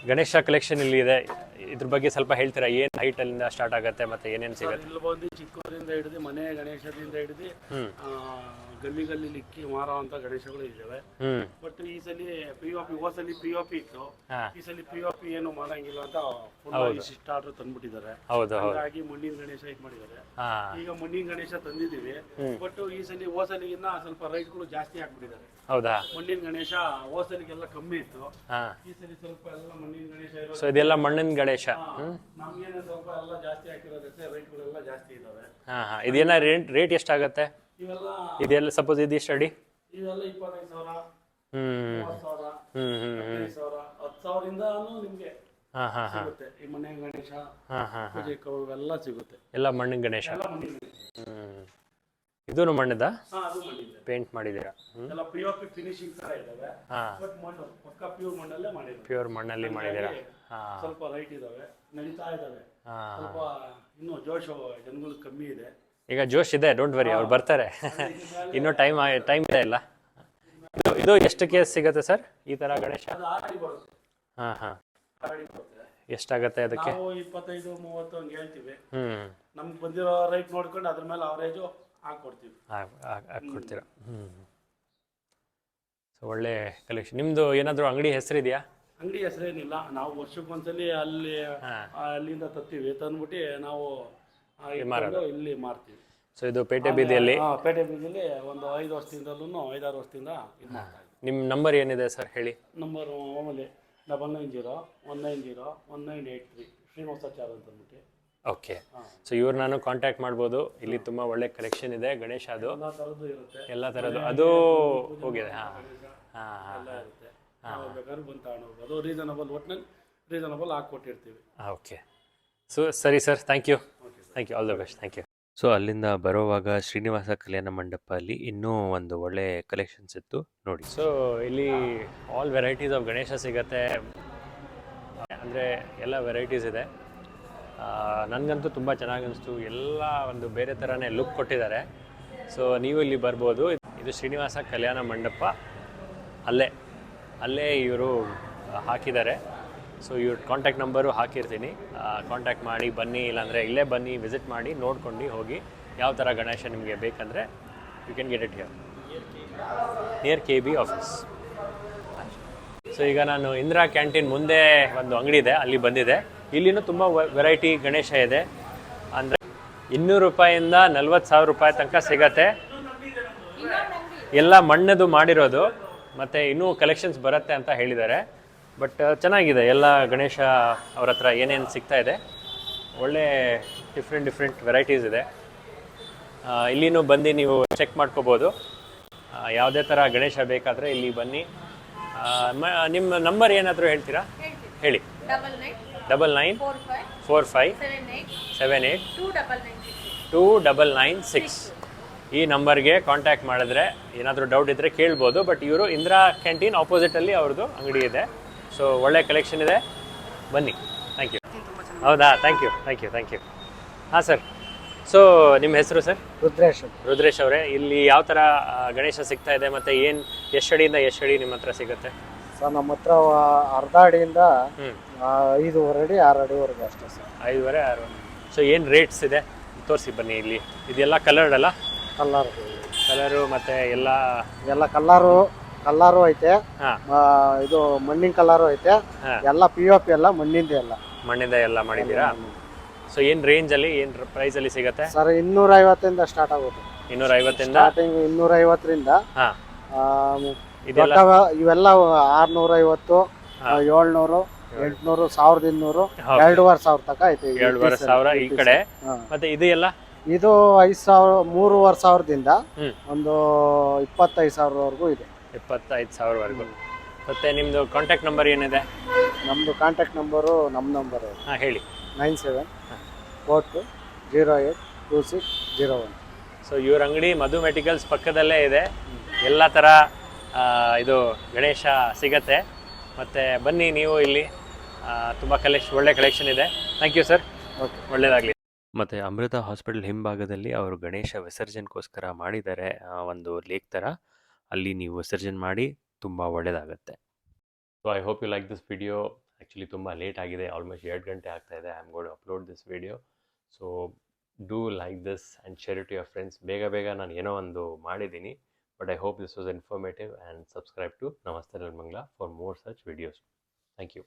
ಗಣೇಶ ಕಲೆಕ್ಷನ್ ಇಲ್ಲಿ ಇದೆ. ಇದ್ರ ಬಗ್ಗೆ ಸ್ವಲ್ಪ ಹೇಳ್ತೀರಾ? ಏನು ಹೈಟ್ ಅಲ್ಲಿಂದ ಸ್ಟಾರ್ಟ್ ಆಗುತ್ತೆ ಮತ್ತೆ ಏನೇನು ಸಿಗುತ್ತೆ? ಇಲ್ಲಿ ಬಂದು ಚಿಕ್ಕವರಿಂದ ಹಿಡಿದು ಮನೆ ಗಣೇಶದಿಂದ ಹಿಡಿದು ಗಲ್ಲಿ ಲಿಕ್ಕಿ ಮಾರುವಂತ ಗಣೇಶಗಳು ಇದ್ದಾವೆ. ಬಟ್ ಈ ಸಲ ಪಿಒಪಿ, ಹೋಸಲಿ ಪಿಒಪಿ ಇತ್ತು, ಈ ಸಲ ಪಿಒಪಿ ಏನು ಮಾಡಂಗಿಲ್ಲ ಅಂತ ಫುಲ್ ಇಷ್ಟ ಆರ್ಡರ್ ತಂದ್ಬಿಟ್ಟಿದ್ದಾರೆ. ಹಾಗಾಗಿ ಮಣ್ಣಿನ ಗಣೇಶ ಇದು ಮಾಡಿದ್ದಾರೆ. ಈಗ ಮಣ್ಣಿನ ಗಣೇಶ ತಂದಿದ್ದೀವಿ, ಬಟ್ ಈ ಸಲ ಹೋಸಲಿಗಿನ್ನ ಸ್ವಲ್ಪ ರೈಟ್ಗಳು ಜಾಸ್ತಿ ಹಾಕ್ಬಿಟ್ಟಿದ್ದಾರೆ. ಹೌದಾ? ಮಣ್ಣಿನ ಗಣೇಶ ಹೋಸಲಿಗೆಲ್ಲ ಕಮ್ಮಿ ಇತ್ತು, ಈ ಸಲ ಸ್ವಲ್ಪ ಎಲ್ಲ ಮಣ್ಣಿನ ಗಣೇಶ ಇರೋದು. ಸೊ ಇದೆಲ್ಲ ಮಣ್ಣಿನ ಗಣೇಶ. ನಮ್ಗೇನೆ ಸ್ವಲ್ಪ ಎಲ್ಲ ಜಾಸ್ತಿ ಹಾಕಿರೋದಕ್ಕೆ ರೈಟ್ಗಳೆಲ್ಲ ಜಾಸ್ತಿ ಇದಾವೆ. ಇದೇನ ರೇಟ್ ಎಷ್ಟಾಗತ್ತೆ ಇದೆಲ್ಲ? ಸಪೋಸ್ ಇದು ಎಷ್ಟು ಅಡಿ? ಇವೆಲ್ಲ 25,000, 30,000, 15,000, 10,000 ನಿಮ್ಗೆ ಸಿಗುತ್ತೆ. ಈ ಮನೆ ಗಣೇಶ, ಪೂಜೆ ಇವೆಲ್ಲ ಸಿಗುತ್ತೆ. ಎಲ್ಲ ಮಣ್ಣಿನ ಗಣೇಶ. ಇದೂ ಮಣ್ಣದ? ಪೇಂಟ್ ಮಾಡಿದ್ದೀರಾ? ಎಲ್ಲ ಪಿಒಪಿ ಫಿನಿಶಿಂಗ್ ತರ ಇದಾವೆ, ಬಟ್ ಮಣ್ಣು ಪಕ್ಕ ಪ್ಯೂರ್ ಮಣ್ಣಲ್ಲೇ ಮಾಡಿದ್ದಾರೆ. ಪ್ಯೂರ್ ಮಣ್ಣಲ್ಲಿ ಮಾಡಿದ್ದೀರಾ? ಸ್ವಲ್ಪ ರೈಟ್ ಇದಾವೆ, ನಡೀತಾ ಇದಾವೆ. ಸ್ವಲ್ಪ ಇನ್ನು ಜೋಶು ಜನಗಳು ಕಮ್ಮಿ ಇದೆ. ಈಗ ಜೋಶ್ ಇದೆ, ಡೋಂಟ್ ವರಿ, ಅವ್ರು ಬರ್ತಾರೆ. ಇನ್ನೂ ಟೈಮ್ ಇದೆ ಇಲ್ಲ. ಇದು ಎಷ್ಟಕ್ಕೆ ಸಿಗುತ್ತೆ ಸರ್ ಈ ತರ ಗಣೇಶ? ಎಷ್ಟಾಗತ್ತೆ ಅದಕ್ಕೆ? 25-30 ಹಂಗೆ ಹೇಳ್ತೀವಿ. ನಮ್ಗೆ ಬಂದಿರೋ ರೈಟ್ ನೋಡ್ಕೊಂಡು ಅದ್ರ ಮೇಲೆ ಅವರೇಜು ಹಾಕ್ಕೊಡ್ತೀರಾ? ಸೊ ಒಳ್ಳೆ ಕಲೆಕ್ಷನ್. ನಿಮ್ದು ಏನಾದರೂ ಅಂಗಡಿ ಹೆಸರಿದೆಯಾ? ಅಂಗಡಿ ಹೆಸರೇನಿಲ್ಲ, ನಾವು ವರ್ಷಕ್ಕೊಂದ್ಸಲಿ ಅಲ್ಲಿಂದ ತರ್ತೀವಿ, ತಂದ್ಬಿಟ್ಟು ನಾವು ಇಲ್ಲಿ ಮಾರ್ತೀವಿ. ಸೊ ಇದು ಪೇಟೆ ಬೀದಿಯಲ್ಲಿ? ಪೇಟೆ ಬೀದಿಯಲ್ಲಿ ಒಂದು 5 ವರ್ಷದಿಂದಲೂ 5-6 ವರ್ಷದಿಂದ ಇದು ಮಾಡ್ತಾ ಇದ್ದೀವಿ. ನಿಮ್ಮ ನಂಬರ್ ಏನಿದೆ ಸರ್ ಹೇಳಿ? ನಂಬರು ಮಾಮೂಲಿ 9901901983 ಶ್ರೀನಿವಾಸಾಚಾರ್ಯ ಅಂತ ಅಂದ್ಬಿಟ್ಟು. ಓಕೆ, ಸೊ ಇವ್ರು ನಾನು ಕಾಂಟ್ಯಾಕ್ಟ್ ಮಾಡ್ಬೋದು. ಇಲ್ಲಿ ತುಂಬ ಒಳ್ಳೆ ಕಲೆಕ್ಷನ್ ಇದೆ ಗಣೇಶ. ಅದು ಎಲ್ಲ ಥರದ್ದು ಅದು ಹೋಗಿದೆ. ಬೇಕಾದ್ರೆ ಬಂದು ತಗೊಂಡೋಗ್ಬೋದು. ಅದು ರೀಸನಬಲ್, ಒಟ್ಟಿನಲ್ಲಿ ರೀಸನಬಲ್ ಹಾಕ್ಕೊಟ್ಟಿರ್ತೀವಿ. ಓಕೆ, ಸೊ ಸರಿ sir, thank you, all the best, thank you. So ಅಲ್ಲಿಂದ ಬರೋವಾಗ ಶ್ರೀನಿವಾಸ ಕಲ್ಯಾಣ ಮಂಟಪ ಅಲ್ಲಿ ಇನ್ನೂ ಒಂದು ಒಳ್ಳೆ ಕಲೆಕ್ಷನ್ಸ್ ಇತ್ತು ನೋಡಿ. ಸೊ ಇಲ್ಲಿ ಆಲ್ ವೆರೈಟೀಸ್ ಆಫ್ ಗಣೇಶ ಸಿಗತ್ತೆ. ಅಂದರೆ ಎಲ್ಲ ವೆರೈಟೀಸ್ ಇದೆ. ನನಗಂತೂ ತುಂಬ ಚೆನ್ನಾಗಿ ಅನಿಸ್ತು. ಎಲ್ಲ ಒಂದು ಬೇರೆ ಥರನೇ ಲುಕ್ ಕೊಟ್ಟಿದ್ದಾರೆ. ಸೊ ನೀವು ಇಲ್ಲಿ ಬರ್ಬೋದು. ಇದು ಶ್ರೀನಿವಾಸ ಕಲ್ಯಾಣ ಮಂಟಪ, ಅಲ್ಲೇ ಇವರು ಹಾಕಿದ್ದಾರೆ. ಸೊ ಇವ್ರ ಕಾಂಟ್ಯಾಕ್ಟ್ ನಂಬರು ಹಾಕಿರ್ತೀನಿ, ಕಾಂಟ್ಯಾಕ್ಟ್ ಮಾಡಿ ಬನ್ನಿ, ಇಲ್ಲಾಂದರೆ ಇಲ್ಲೇ ಬನ್ನಿ, ವಿಸಿಟ್ ಮಾಡಿ ನೋಡ್ಕೊಂಡು ಹೋಗಿ. ಯಾವ ಥರ ಗಣೇಶ ನಿಮಗೆ ಬೇಕಂದರೆ you can get it here near KB office. So ಈಗ ನಾನು ಇಂದಿರಾ ಕ್ಯಾಂಟೀನ್ ಮುಂದೆ ಒಂದು ಅಂಗಡಿ ಇದೆ, ಅಲ್ಲಿ ಬಂದಿದೆ. ಇಲ್ಲಿನೂ ತುಂಬ ವೆರೈಟಿ ಗಣೇಶ ಇದೆ. ಅಂದರೆ 200 ರೂಪಾಯಿಂದ 40,000 ರೂಪಾಯಿ ತನಕ ಸಿಗತ್ತೆ. ಎಲ್ಲ ಮಣ್ಣದು ಮಾಡಿರೋದು, ಮತ್ತು ಇನ್ನೂ ಕಲೆಕ್ಷನ್ಸ್ ಬರುತ್ತೆ ಅಂತ ಹೇಳಿದ್ದಾರೆ. ಬಟ್ ಚೆನ್ನಾಗಿದೆ ಎಲ್ಲ ಗಣೇಶ ಅವ್ರ ಹತ್ರ ಏನೇನು ಸಿಗ್ತಾ ಇದೆ. ಒಳ್ಳೆ ಡಿಫ್ರೆಂಟ್ ವೆರೈಟೀಸ್ ಇದೆ. ಇಲ್ಲಿನೂ ಬಂದು ನೀವು ಚೆಕ್ ಮಾಡ್ಕೋಬೋದು. ಯಾವುದೇ ಥರ ಗಣೇಶ ಬೇಕಾದರೆ ಇಲ್ಲಿ ಬನ್ನಿ. ನಿಮ್ಮ ನಂಬರ್ ಏನಾದರೂ ಹೇಳ್ತೀರಾ? ಹೇಳಿ. 9945782996 ಈ ನಂಬರ್ಗೆ ಕಾಂಟ್ಯಾಕ್ಟ್ ಮಾಡಿದ್ರೆ ಏನಾದರೂ ಡೌಟ್ ಇದ್ದರೆ ಕೇಳ್ಬೋದು. ಬಟ್ ಇವರು ಇಂದಿರಾ ಕ್ಯಾಂಟೀನ್ ಆಪೋಸಿಟಲ್ಲಿ ಅವ್ರದ್ದು ಅಂಗಡಿ ಇದೆ. ಸೊ ಒಳ್ಳೆ ಕಲೆಕ್ಷನ್ ಇದೆ, ಬನ್ನಿ. Thank you. ಹೌದಾ? Thank you. ಹಾಂ ಸರ್. ಸೊ ನಿಮ್ಮ ಹೆಸರು ಸರ್? ರುದ್ರೇಶ್ ಅವರೇ. ಇಲ್ಲಿ ಯಾವ ಥರ ಗಣೇಶ ಸಿಗ್ತಾ ಇದೆ, ಮತ್ತು ಎಷ್ಟು ಅಡಿಯಿಂದ ಎಷ್ಟು ಅಡಿ ನಿಮ್ಮ ಹತ್ರ ಸಿಗುತ್ತೆ? ಸರ್ ನಮ್ಮ ಹತ್ರ ಅರ್ಧ ಅಡಿಯಿಂದ 5.5 ಅಡಿ 6 ಅಡಿವರೆಗೂ ಅಷ್ಟೇ ಸರ್. 5.5 6. ಸೊ ಏನು ರೇಟ್ಸ್ ಇದೆ ತೋರಿಸಿ ಬನ್ನಿ. ಇಲ್ಲಿ ಇದೆಲ್ಲ ಕಲರ್ಡ್ ಅಲ್ಲ? ಕಲರು ಮತ್ತು ಎಲ್ಲ ಕಲ್ಲರು ಐತೆ. ಇದು ಮಣ್ಣಿನ ಕಲರು ಐತೆ. ಎಲ್ಲ POP ಎಲ್ಲ ಮಣ್ಣಿಂದ ಎಲ್ಲ ಮಾಡಿದ್ದೀರಾ? ಸೊ ಏನು ರೇಂಜಲ್ಲಿ, ಏನು ಪ್ರೈಸಲ್ಲಿ ಸಿಗುತ್ತೆ ಸರ್? 250 ಸ್ಟಾರ್ಟ್ ಆಗುತ್ತೆ. 250 ಸ್ಟಾರ್ಟಿಂಗ್ 250 ಇವೆಲ್ಲ 650, 700, 800, 1200, 2500 ತನಕ ಐತೆ. 2500 ಈ ಕಡೆ. ಮತ್ತೆ ಇದು ಎಲ್ಲ ಇದು 5,000, 3,500ದಿಂದ ಒಂದು 25,000ವರೆಗೂ ಇದೆ. 25,000ವರೆಗೂ. ಮತ್ತೆ ನಿಮ್ಮದು ಕಾಂಟ್ಯಾಕ್ಟ್ ನಂಬರ್ ಏನಿದೆ? ನಮ್ಮದು ಕಾಂಟ್ಯಾಕ್ಟ್ ನಂಬರು ನಮ್ಮ ನಂಬರ್ ಹೇಳಿ. 9742082601. ಸೊ ಇವ್ರ ಅಂಗಡಿ ಮಧು ಮೆಡಿಕಲ್ಸ್ ಪಕ್ಕದಲ್ಲೇ ಇದೆ. ಎಲ್ಲ ಥರ ಇದು ಗಣೇಶ ಸಿಗತ್ತೆ. ಮತ್ತು ಬನ್ನಿ ನೀವು ಇಲ್ಲಿ, ತುಂಬ ಒಳ್ಳೆ ಕಲೆಕ್ಷನ್ ಇದೆ. Thank you sir. ಓಕೆ, ಒಳ್ಳೆಯದಾಗಲಿ. ಮತ್ತು ಅಮೃತ ಹಾಸ್ಪಿಟಲ್ ಹಿಂಭಾಗದಲ್ಲಿ ಅವರು ಗಣೇಶ ವಿಸರ್ಜನೆಗೋಸ್ಕರ ಮಾಡಿದ್ದಾರೆ ಒಂದು ಲೇಕ್ ಥರ. ಅಲ್ಲಿ ನೀವು ವಿಸರ್ಜನೆ ಮಾಡಿ, ತುಂಬ ಒಳ್ಳೆಯದಾಗತ್ತೆ. So I hope you like this video. Actually ತುಂಬ ಲೇಟ್ ಆಗಿದೆ, ಆಲ್ಮೋಸ್ಟ್ 2 ಗಂಟೆ ಆಗ್ತಾಯಿದೆ. I am god upload this video. So do like this and share it to your friends. ಬೇಗ ನಾನು ಏನೋ ಒಂದು ಮಾಡಿದ್ದೀನಿ. But I hope this was informative, and subscribe to Namaste Nirmangala for more such videos. Thank you.